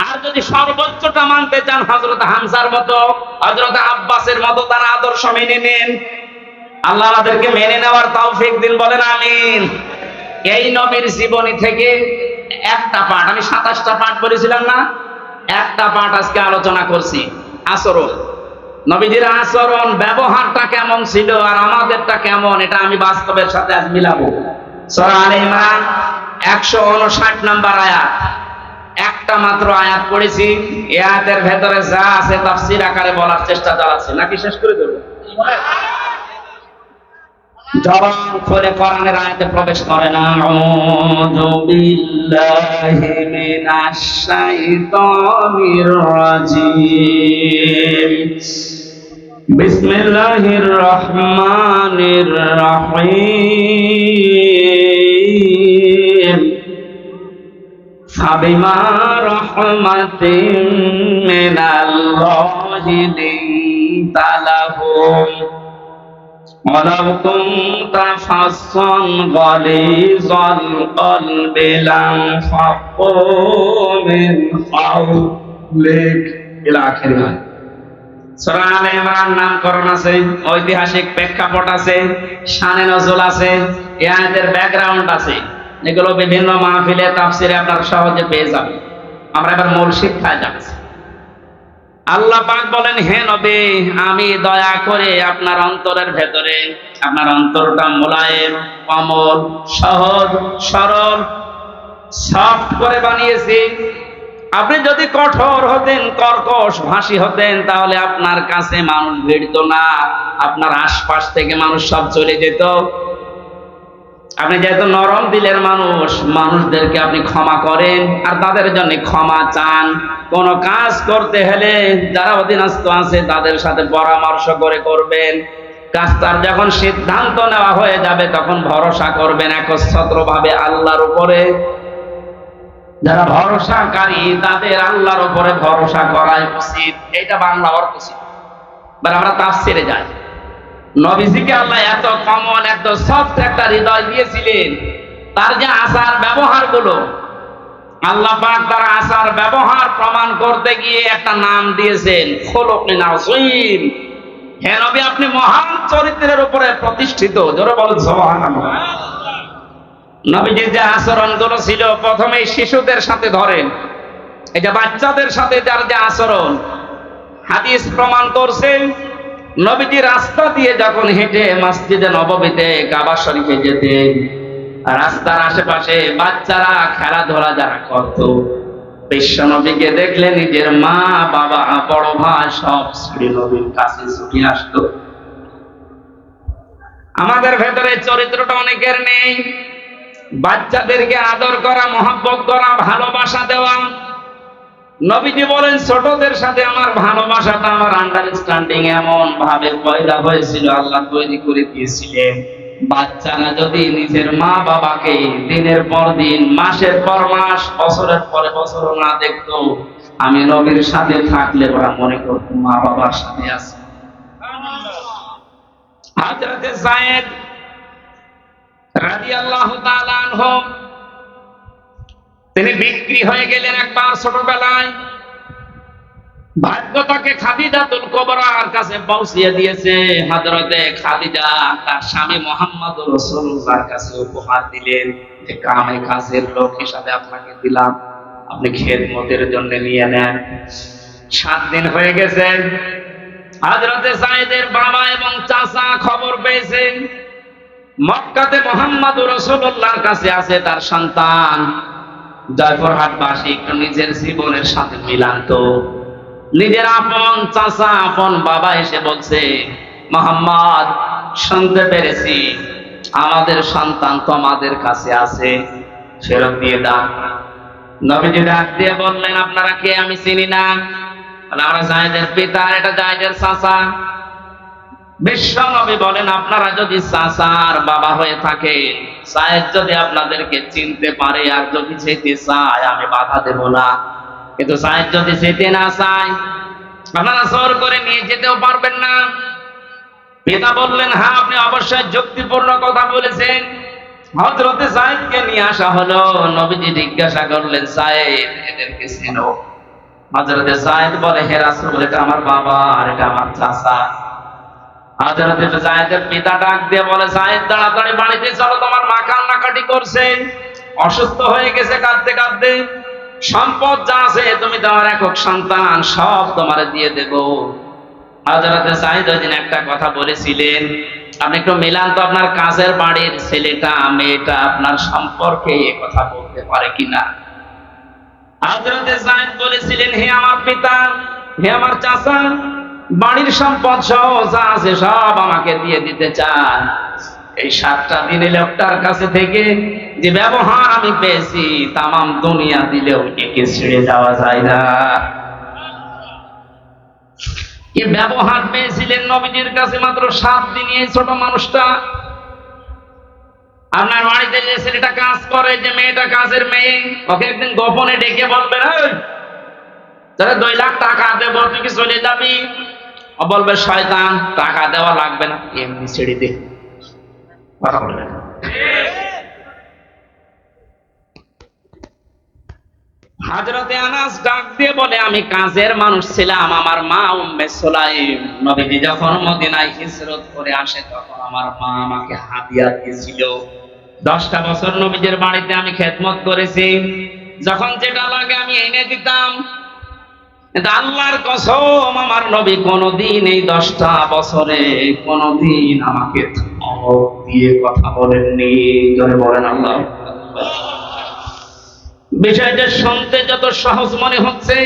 আর যদি সর্বোচ্চটা মানতে চান, হযরত হামজার মতো, হযরত আব্বাসের মতো তার আদর্শ মেনে নেন। আল্লাহ আমাদেরকে মেনে নেওয়ার তৌফিক দিন, বলেন আমিন। এই নবীর জীবনী থেকে একটা পাঠ, আমি 27টা পাঠ বলেছিলাম না, একটা পাঠ আজকে আলোচনা করছি। আচরণ, নবীজির আচরণ, ব্যবহারটা কেমন ছিল আর আমাদেরটা কেমন, এটা আমি বাস্তবের সাথে আজ মিলাবো। সূরা আলে ইমরান 159 নম্বর আয়াত, একটা মাত্র আয়াত পড়েছি। এই আয়াতের ভেতরে যা আছে তাফসীর আকারে বলার চেষ্টা চালাচ্ছি, নাকি শেষ করে দেব? জবান খুলে কোরআনের আয়াতে প্রবেশ করে না। আউযু বিল্লাহি মিনাশ শাইতানির রাজিম, বিসমিল্লাহির রহমানির রহিম, ফাবিমা রাহমাতিন মিনাল্লাহি লিনতা লাহুম ওয়ালাউ কুনতা ফাসসান গালিযাল কলবি লানফাদ্দু মিন হাওলিক ইলা আখিরিহ। সূরা আলে ইমরান নামকরণ আছে, ঐতিহাসিক প্রেক্ষাপট আছে, শানে নজুল আছে, এই আয়াতের ব্যাকগ্রাউন্ড আছে, এগুলো বিভিন্ন মাহফিলে তাফসিরে আপনারা সহজে পেয়ে যাবেন। আমরা এবার মূল শিক্ষায় যাচ্ছি। আল্লাহ পাক বলেন, হে নবী, আমি দয়া করে আপনার অন্তরের ভেতরে, আপনার অন্তরটা মোলায়েম, কোমল, সহজ, সরল, সফট করে বানিয়েছি। আপনি যদি কঠোর হতেন, কর্কশ ভাষী হতেন, তাহলে আপনার কাছে মানুষ ভিড়তো না, আপনার আশপাশ থেকে মানুষ সব চলে যেত। আপনি যেহেতু নরম দিলের মানুষ, মানুষদেরকে আপনি ক্ষমা করেন আর তাদের জন্য ক্ষমা চান। কোন কাজ করতে হলে যারা অধীনস্থ আছে তাদের সাথে পরামর্শ করে করবেন। কাজটার যখন সিদ্ধান্ত নেওয়া হয়ে যাবে তখন ভরসা করবেন একচ্ছত্রভাবে আল্লাহর উপরে। যারা ভরসাকারী তাদের আল্লাহর উপরে ভরসা করাই উচিত। এটা বাংলা অর্থ ছিল। আমরা তাফসিরে যাই, নবীজিকে আল্লাহ এত কমল, এত সফট একটা হৃদয় দিয়েছিলেন, তার যে আচার ব্যবহার গুলো, আল্লাহ পাক তার আচার ব্যবহার প্রমাণ করতে গিয়ে একটা নাম দিয়েছেন, খুলুকুন আযীম। হে নবী, আপনি মহান চরিত্রের উপরে প্রতিষ্ঠিত। জোরে বলেন সুবহানাল্লাহ। নবীজির যে আচরণ গুলো ছিল, প্রথমে শিশুদের সাথে ধরেন, এটা বাচ্চাদের সাথে যার যে আচরণ, হাদিস প্রমাণ করছে। নবীজি রাস্তা দিয়ে যখন হেঁটে মসজিদে নববীতে কাবা শরীফে যেতেন, রাস্তার আশেপাশে বাচ্চারা খেলাধুলা যারা করত, বিশ্ব নবীকে দেখলে নিজের মা বাবা বড় ভাই সব ছেড়ে নবীর কাছে ছুটে আসতো। আমাদের ভেতরে চরিত্রটা অনেকের নেই। বাচ্চাদেরকে আদর করা, মহব্বত করা, ভালোবাসা দেওয়া। নবীজি বলেন ছোটদের সাথে আমার ভালোবাসাটা, আমার আন্ডারস্ট্যান্ডিং এমন ভাবে পয়দা হয়েছিল, আল্লাহ তৈরি করে দিয়েছিলেন। বাচ্চারা যদি নিজের মা বাবাকে দিনের পর দিন, মাসের পর মাস, বছরের পরে বছর না দেখতো, আমি নবীর সাথে থাকলে ওরা মনে করতো মা বাবার সাথে আছে। হযরতে যায়েদ রাদিয়াল্লাহু তাআলা আনহু, তিনি বিক্রি হয়ে গেলেন একবার ছোটবেলায়। ভাগ্য তাকে খাদিজাতুল কুবরার কাছে পৌঁছিয়ে দিয়েছে। হযরতে খাদিজা তার স্বামী মুহাম্মদুর রাসূলুল্লাহর কাছে উপহার দিলেন যে কামে কাজের লোক হিসাবে আপনাকে দিলাম, আপনি খেদমতের জন্য নিয়ে নেন। 7 দিন হয়ে গেছে। হযরতে যায়েদের বাবা এবং চাচা খবর পেয়েছেন মক্কাতে মুহাম্মদুর রাসূলুল্লাহর কাছে আছে তার সন্তান। জয়পুরহাটবাসী একটু নিজের জীবনের সাথে মিলান্ত। নিজের আপন চাচা, আপন বাবা এসে বলছে, মুহাম্মদ, শুনতে পেরেছি আমাদের সন্তান তোমাদের কাছে আছে, ফেরত দিয়ে দাও। নবীজি ডাক দিয়ে বললেন, আপনারা কে? আমি চিনি না। আমরা যায়েদের পিতা, এটা যায়েদের চাচা। বিশ্ব নবী বলেন, আপনারা যদি চাচার বাবা হয়ে থাকেন, যায়েদ যদি আপনাদেরকে চিনতে পারে আর যদি যেতে চায়, আমি বাধা দেব না। কিন্তু যায়েদ যদি যেতে না চায়, আপনারা জোর করে নিয়ে যেতেও পারবেন না। পিতা বললেন, হ্যাঁ, আপনি অবশ্যই যুক্তিপূর্ণ কথা বলেছেন। হযরতে যায়েদকে নিয়ে আসা হলো। নবীজি জিজ্ঞাসা করলেন, যায়েদ, এদেরকে চেনো? হযরতে যায়েদ বলে, হে রাসূল, এটা আমার বাবা আর এটা আমার চাচা। হযরতে যায়েদের পিতা ডাক দিয়ে বলে, যায়েদ, তাড়াতাড়ি বাড়িতে চলো, তোমার মা কান্নাকাটি করছে, অসুস্থ হয়ে গেছে কাঁদতে কাঁদতে। সম্পদ যা আছে, তুমি তোমার একক সন্তান, সব তোমারে দিয়ে দেব। হযরতে যায়েদ ওই দিন একটা কথা বলেছিলেন, আপনি একটু মিলান তো, আপনার কাজের বাড়ির ছেলেটা মেয়েটা আপনার সম্পর্কে এ কথা বলতে পারে কিনা। হযরতে যায়েদ বলেছিলেন, হে আমার পিতা, হে আমার চাচা, বাড়ির সম্পদ সহ যা আছে সব আমাকে দিয়ে দিতে চান। এই 7টা দিনে লোকটার কাছে থেকে যে ব্যবহার আমি পেয়েছি, তামাম দুনিয়া দিলেও একে ছেড়ে যাওয়া যায় না। কি ব্যবহার পেয়েছিলেন নবীজির কাছে মাত্র 7 দিন। এই ছোট মানুষটা, আপনার বাড়িতে যে ছেলেটা কাজ করে, যে মেয়েটা কাজের মেয়ে, ওকে একদিন গোপনে ডেকে বলবেন, তাহলে 2 লাখ টাকা দেবো, তুই কি চলে যাবি? ও বলবে, শয়তান, টাকা দেওয়া লাগবে না, এমনি ছেড়ে দে। কথা বলবেন। হযরতে আনাস ডাক দিয়ে বলে, আমি কাজের মানুষ ছিলাম, আমার মা উম্মে সুলাইম নবীজি যখন মদিনায় হিজরত করে আসে, তখন আমার মা আমাকে হাদিয়া দিয়েছিল। 10টা বছর নবীজির বাড়িতে আমি খেদমত করেছি, যখন যেটা লাগে আমি এনে দিতাম। আল্লাহর কসম, আমার নবী কোনদিন এই 10টা বছরে কোনদিন আমাকে ধমক দিয়ে কথা বলেননি। জোরে বলেন আল্লাহু আকবার। বিষয়টা শুনতে যত সহজ মনে হচ্ছে,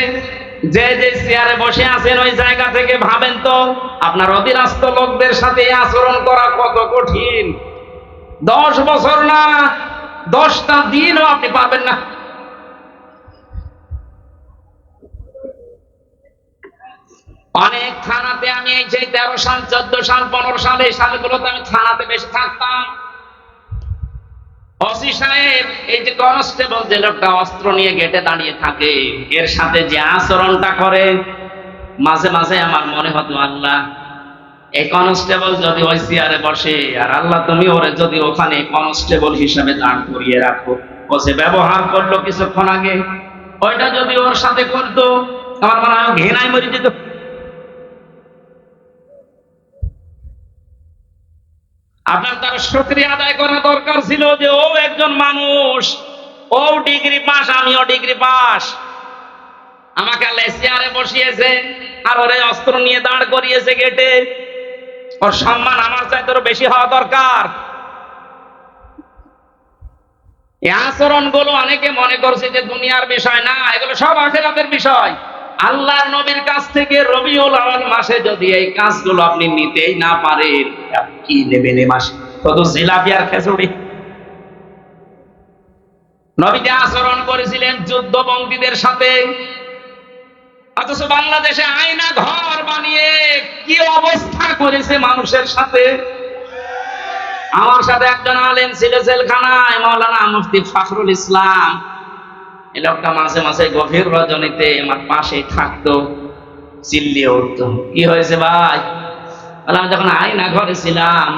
যে যে চেয়ারে বসে আছেন ওই জায়গা থেকে ভাবেন তো, আপনার অধীনস্থ লোকদের সাথে আচরণ করা কত কঠিন। 10 বছর না, 10টা দিনও আপনি পাবেন না। অনেক থানাতে আমি এই যে 13 সাল, 14 সাল, 15 সাল, এই সালগুলোতে আমি থানাতে বেশি থাকতাম। ওসি সাহেব, এই যে কনস্টেবল, যে লোকটা অস্ত্র নিয়ে গেটে দাঁড়িয়ে থাকে, এর সাথে যে আচরণটা করে, মাঝে মাঝে আমার মনে হতো, আল্লাহ, এই কনস্টেবল যদি ওই চেয়ারে বসে, আর আল্লাহ তুমি ওরে যদি ওখানে কনস্টেবল হিসাবে দাঁড় করিয়ে রাখো, ও যে ব্যবহার করলো কিছুক্ষণ আগে, ওইটা যদি ওর সাথে করতো, আমার মনে হয় ঘৃণায় মরে যেত। আপনার তার শুকরিয়া আদায় করা দরকার ছিল যে ও একজন মানুষ, ও ডিগ্রি পাস, আমিও ডিগ্রি পাস, আমাকে আল্লাহ চেয়ারে বসিয়েছে আর ওরে অস্ত্র নিয়ে দাঁড় করিয়েছে গেটে। ওর সম্মান আমার চাইতে বেশি হওয়া দরকার। এই আচরণ গুলো অনেকে মনে করছে যে দুনিয়ার বিষয় না, এগুলো সব আখিরাতের বিষয়। আল্লাহর নবীর কাছ থেকে রবিউল আউয়াল মাসে যদি এই কাজগুলো আপনি নিতেই না পারেন, আপনি কি নেবেন এই মাসে? কত জিলাপি আর খিচুড়ি। নবী যে আচরণ করেছিলেন যুদ্ধবন্দীদের সাথে, অথচ বাংলাদেশে আয়না ঘর বানিয়ে কি অবস্থা করেছে মানুষের সাথে। আমার সাথে একজন আলেম ছিল জেলখানায়, মাওলানা মুফতি ফখরুল ইসলাম। এই লোকটা মাঝে মাঝে গভীর রজনীতে আমার পাশে থাকতো, চিল্লিয়ে উঠতো, কি হয়েছে ভাই? বললাম যখন আয়না ঘরে ছিলাম,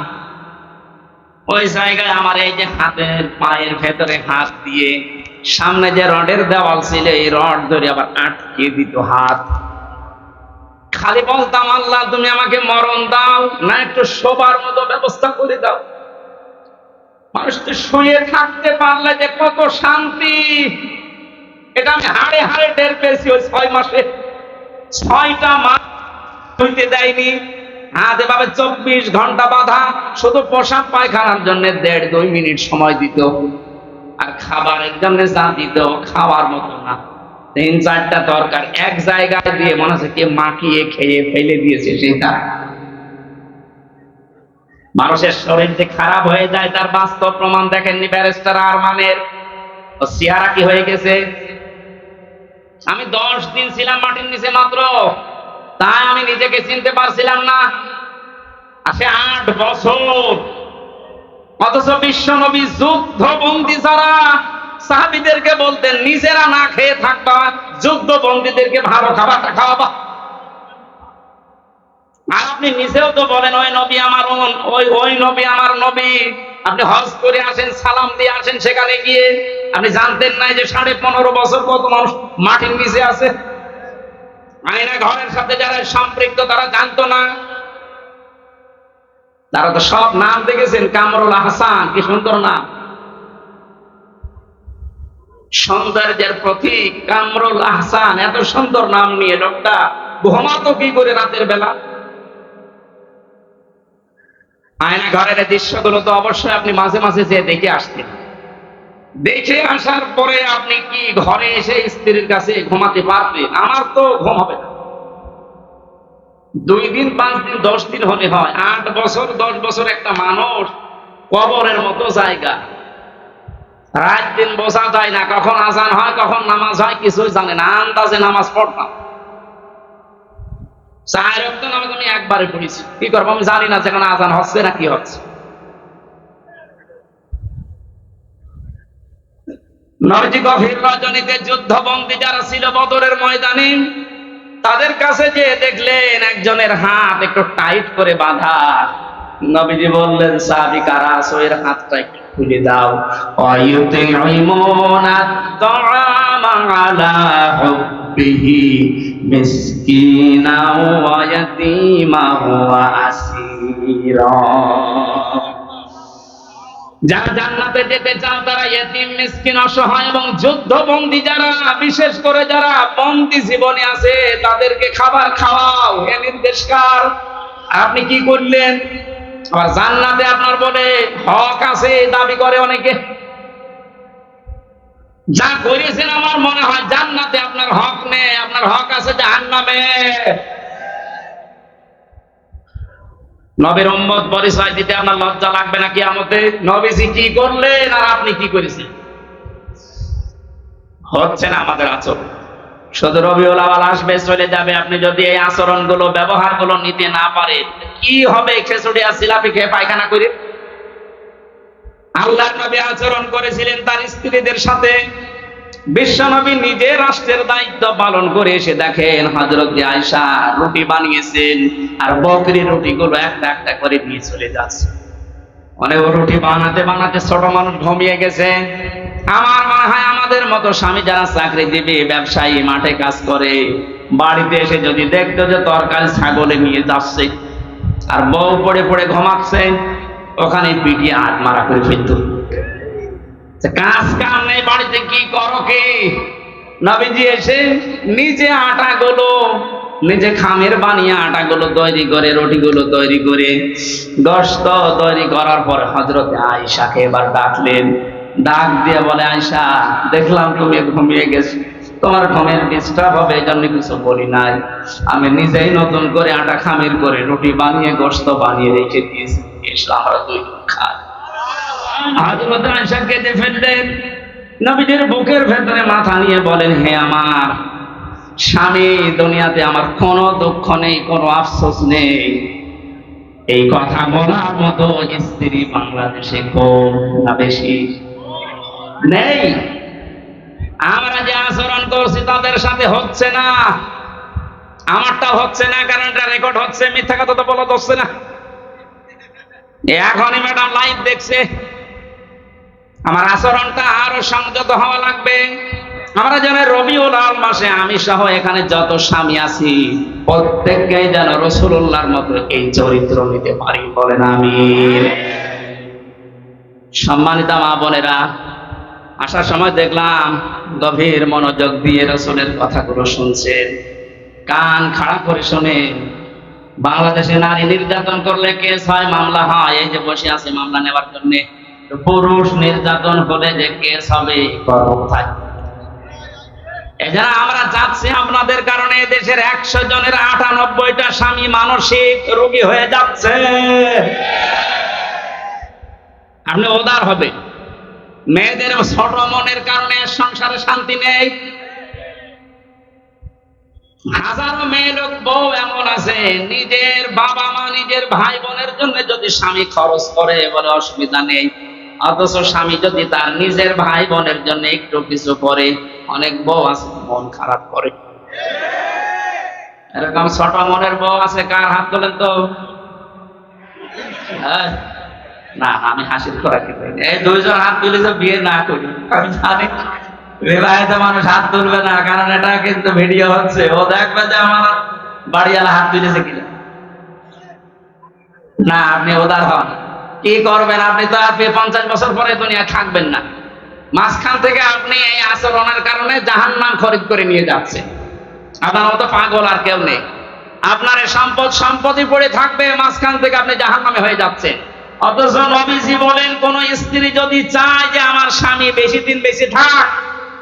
ওই জায়গায় আমার এই যে হাতের পায়ের ভেতরে হাত দিয়ে সামনে যে রডের দেওয়াল ছিল, এই রড ধরে আবার আটকে দিত হাত। খালি বলতাম, আল্লাহ তুমি আমাকে মরণ দাও না একটু শোবার মতো ব্যবস্থা করে দাও। মানুষ তো শুয়ে থাকতে পারলে যে কত শান্তি, এটা আমি হাড়ে হাড়ে টের পেয়েছি। ওই 6 মাসে 6টা মাস শুইতে দেয়নি, হাত এভাবে 24 ঘন্টা বাঁধা, শুধু পোশাক পায়খানার জন্য 1.5-2 মিনিট সময় দিত, আর খাবারের জন্য যা দিত খাওয়ার মতো না, 3-4টা তরকারি এক জায়গায় দিয়ে মনে হচ্ছে কে মাখিয়ে খেয়ে ফেলে দিয়েছে সেটা। মানুষের শরীর যে খারাপ হয়ে যায় তার বাস্তব প্রমাণ দেখেননি ব্যারিস্টার আরমানের? ও চেহারা কি হয়ে গেছে। আমি 10 দিন ছিলাম মাটির নিচে মাত্র, তাই আমি নিজেকে চিনতে পারছিলাম না। আসে 8 বছর, অথচ বিশ্ব নবী যুদ্ধবন্দী যারা সাহাবীদেরকে বলতেন নিজেরা না খেয়ে থাকবা, যুদ্ধবন্দীদেরকে ভালো খাবারটা খাওয়াবা। আর আপনি নিজেও তো বলেন ওই নবী আমার ওই নবী আমার নবী। আপনি হজ করে আসেন, সালাম দিয়ে আসেন, সেখানে গিয়ে আপনি জানতেন না যে 15.5 বছর কত মানুষ মাটির নিচে আছে। আয়না ঘরের সাথে যারা সম্পৃক্ত তারা জানতো না। তারা তো সব নাম দেখেছেন, কামরুল আহসান, কি সুন্দর নাম, সৌন্দর্যের প্রতীক কামরুল আহসান। এত সুন্দর নাম নিয়ে লোকটা ঘুমাতো কি করে রাতের বেলা? আয়না ঘরের দৃশ্যগুলো তো অবশ্যই আপনি মাঝে মাঝে যে দেখে আসতেন। দেখে আসার পরে আপনি কি ঘরে এসে স্ত্রীর কাছে ঘুমাতে পারবেন? আমার তো ঘুম হবে না। 2 দিন 5 দিন 10 দিন হলে হয়, 8 বছর 10 বছর একটা মানুষ কবরের মতো জায়গা। রাত দিন বোঝা যায় না, কখন আজান হয় কখন নামাজ হয় কিছুই জানে না, আন্দাজে নামাজ পড়তাম। 4 ওয়াক্ত নামাজ আমি একবারে পড়েছি, কি করবো আমি জানি না যেখানে আজান হচ্ছে না কি হচ্ছে। নবীজি গভীর রজনীতে যুদ্ধবন্দী যারা ছিল বদরের ময়দানে, তাদের কাছে যে দেখলেন একজনের হাত একটু টাইট করে বাঁধা। নবীজি বললেন, সাহাবী কারা আছো, এর হাতটা একটু খুলে দাও। ওয়ায়ুতিমুনা আত-তাআমা আলা হুব্বিহি মিসকিনা ওয়া ইয়াতীমা ওয়া আসীরা। যারা জান্নাতে যেতে চাও তারা ইয়েতিম, মিসকিন, অসহায় এবং যুদ্ধবন্দী যারা, বিশেষ করে যারা বন্দী জীবনে আছে তাদেরকে খাবার খাওয়াও, এ নির্দেশকার। আপনি কি করলেন? আবার জান্নাতে আপনার বলে হক আছে দাবি করে অনেকে। যা করেছেন আমার মনে হয় জান্নাতে আপনার হক নেই, আপনার হক আছে জাহান্নামে। নবীর উম্মত পরিচয় দিতে আপনার লজ্জা লাগবে না কিয়ামতে? নবীজি কি করলেন আর আপনি কি করেছেন? হচ্ছে না আমাদের আচরণ। শুধু রবিউল আউয়াল আসবে চলে যাবে, আপনি যদি এই আচরণগুলো ব্যবহারগুলো নিতে না পারেন, কি হবে খিচুড়ি আর জিলাপি খেয়ে পায়খানা করে? আল্লাহর নবী আচরণ করেছিলেন তার স্ত্রীদের সাথে। বিশ্বনবী নিজে রাষ্ট্রের দায়িত্ব পালন করে এসে দেখেন হযরত আয়েশা রুটি বানিয়েছেন, আর বকরি রুটিগুলো একটা একটা করে নিয়ে চলে যাচ্ছে। অনেক রুটি বানাতে বানাতে ছোট মানুষ ঘুমিয়ে গেছে। আমার মনে হয় আমাদের মতো স্বামী যারা চাকরিজীবী ব্যবসায়ী মাঠে কাজ করে, বাড়িতে এসে যদি দেখতো যে তরকারি ছাগলে নিয়ে যাচ্ছে আর বউ পড়ে পড়ে ঘুমাচ্ছে, ওখানে পিটিয়ে হাত মারা করে ফেলতো। কাজ কাম নেই বাড়িতে, কি করো কি? নবীজি এসে নিজে আটাগুলো, নিজে খামের বানিয়ে আটাগুলো তৈরি করে, রুটিগুলো তৈরি করে, গোশত তৈরি করার পর হযরত আয়েশাকে এবার ডাকলেন, ডাক দিয়ে বলে, আয়সা, দেখলাম তুমি ঘুমিয়ে গেছো, তোমার ঘুমের ডিস্টার্ব হবে এই জন্য কিছু বলি নাই। আমি নিজেই নতুন করে আটা খামির করে রুটি বানিয়ে গোশত বানিয়ে রেখে দিয়েছি, এসে আমরা দুই খাই। হযরত আয়েশা কেঁদে ফেললেন, নবীজির বুকের ভেতরে মাথা নিয়ে বলেন, হে আমার স্বামী, দুনিয়াতে আমার কোনো দুঃখ নেই, কোনো আফসোস নেই। এই কথা বলার মতো স্ত্রী বাংলাদেশে কম না বেশি? নেই। আমরা যে আচরণ করছি তাদের সাথে হচ্ছে না, আমারটা হচ্ছে না, কারণ এটা রেকর্ড হচ্ছে, মিথ্যা কথা তো বলা হচ্ছে না। এখনই ম্যাডাম লাইভ দেখছে। আমার আচরণটা আরো সংযত হওয়া লাগবে। আমরা যেন রবিউল আউয়াল মাসে আমি সহ এখানে যত স্বামী আছি প্রত্যেককে যেন রাসূলুল্লাহর মতো এই চরিত্র নিতে পারি, বলেন আমিন। সম্মানিত মা বোনেরা, আসার সময় দেখলাম গভীর মনোযোগ দিয়ে রাসূলের কথাগুলো শুনছেন, কান খাড়া করে শোনেন। বাংলাদেশে নারী নির্যাতন করলে কেস হয়, মামলা হয়। এই যে বসে আছে মামলা নেওয়ার জন্য। পুরুষ নির্যাতন হলে যে কেস হবে, কোথায়? এছাড়া আমরা চাচ্ছি আপনাদের কারণে দেশের 100 জনের 98টা স্বামী মানসিক রোগী হয়ে যাচ্ছে। আপনি উদার হবে। মেয়েদের ছোট মনের কারণে সংসারে শান্তি নেই। হাজারো মেয়ে লোক বউ এমন আছে, নিজের বাবা মা নিজের ভাই বোনের জন্য যদি স্বামী খরচ করে বলে অসুবিধা নেই, অথচ স্বামী যদি তার নিজের ভাই বোনের জন্য একটু কিছু করে, অনেক বউ আছে মন খারাপ করে। এরকম ছোট মনের বউ আছে, কার হাত তোলেন তো? না, আমি হাসির করা কি এই দুইজন হাত তুলে যে বিয়ে না করি, আমি জানি বিবাহিত মানুষ হাত তুলবে না, কারণ এটা কিন্তু ভিডিও হচ্ছে। ও দেখবে যে আমার বাড়িওয়ালা হাত তুলেছে কিনা। না, আপনি উদার হন। কি করবেন? আপনি তো আর 50 বছর পরে দুনিয়া থাকবেন না। মাঝখান থেকে আপনি এই আচরণের কারণে জাহান্নাম খরিদ করে নিয়ে যাচ্ছে। আপনার মতো পাগল আর কেউ নেই। আপনার সম্পত্তি পড়ে থাকবে, মাঝখান থেকে আপনি জাহান্নামে হয়ে যাচ্ছেন। অথচ নবীজি বলেন, কোন স্ত্রী যদি চায় যে আমার স্বামী বেশি দিন বেশি থাক,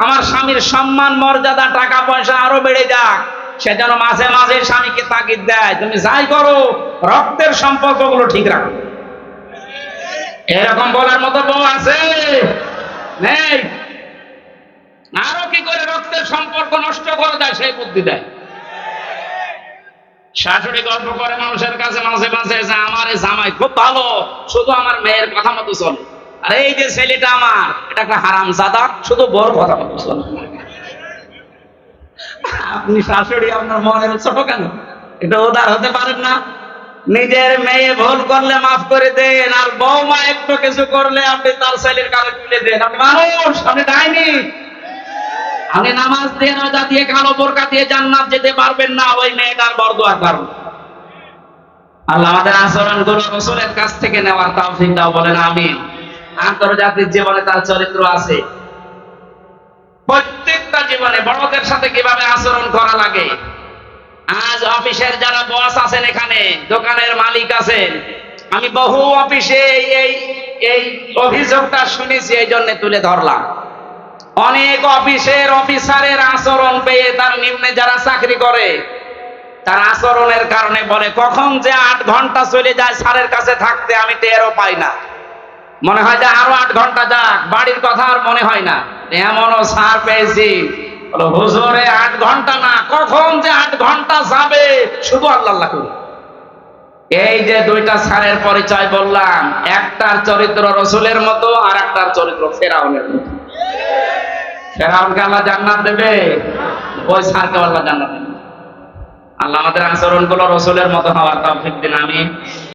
আমার স্বামীর সম্মান মর্যাদা টাকা পয়সা আরো বেড়ে যাক, সে যেন মাঝে মাঝে স্বামীকে তাগিদ দেয়, তুমি যাই করো রক্তের সম্পর্কগুলো ঠিক রাখো। এরকম বলার মতো বউ আছে? নেই। আরো কি করে রক্তের সম্পর্ক নষ্ট করা যায় সেই বুদ্ধি দেয়। শাশুড়ি গল্প করে মানুষের কাছে মাঝে মাঝে যে আমার এই জামাই খুব ভালো, শুধু আমার মেয়ের কথা মতো চলে, আর এই যে ছেলেটা আমার, এটা একটা হারামজাদা, শুধু বড় কথা মতো চলে। আপনি শাশুড়ি আপনার মনের ছোট কেন? এটা উদার হতে পারেন না? নিজের মেয়ে ভুল করলে মাফ করে দেন, আর বৌমা একটু কিছু করলে আপনি তার ছেলের কানে তুলে দেন। আপনি মানুষ, আপনি ডাইনি। আপনি নামাজ দিয়ে রোজা দিয়ে কালো বোরকা দিয়ে জান্নাত যেতে পারবেন না ওই মেয়েটার বরদোয়ার কারণ। আল্লাহ আমাদের আচরণগুলো রাসূলের কাছ থেকে নেওয়ার তৌফিক দাও, বলেন আমিন। আন্তর্জাতিক জীবনে তার চরিত্র আছে। প্রত্যেকটা জীবনে বড়দের সাথে কিভাবে আচরণ করা লাগে। আজ অফিসের যারা বস আছেন, এখানে দোকানের মালিক আছেন, আমি বহু অফিসে এই অভিযোগটা শুনেছি, এই জন্য তুলে ধরলাম। অনেক অফিসের অফিসারের আচরণ পেয়ে তার নিম্নে যারা চাকরি করে, তার আচরণের কারণে বলে, কখন যে 8 ঘন্টা চলে যায় স্যারের কাছে থাকতে আমি টেরও পাই না, মনে হয় যে আরো 8 ঘন্টা যাক, বাড়ির কথা আর মনে হয় না। এমনও স্যার পেয়েছি, হুজুরে 8 ঘন্টা না, কখন যে 8 ঘন্টা যাবে শুধু আল্লাহ আল্লাহ করে। এই যে দুইটা স্যারের পরিচয় বললাম, একটার চরিত্র রাসূলের মতো, আর একটার চরিত্র ফেরাউনের মতো। ফেরাউনকে আল্লাহ জান্নাত দেবে, ওই স্যারকে আল্লাহ জান্নাত দেবে। আল্লাহ আমাদের আচরণগুলো রাসূলের মতো হওয়ার তৌফিক দিন, আমিন।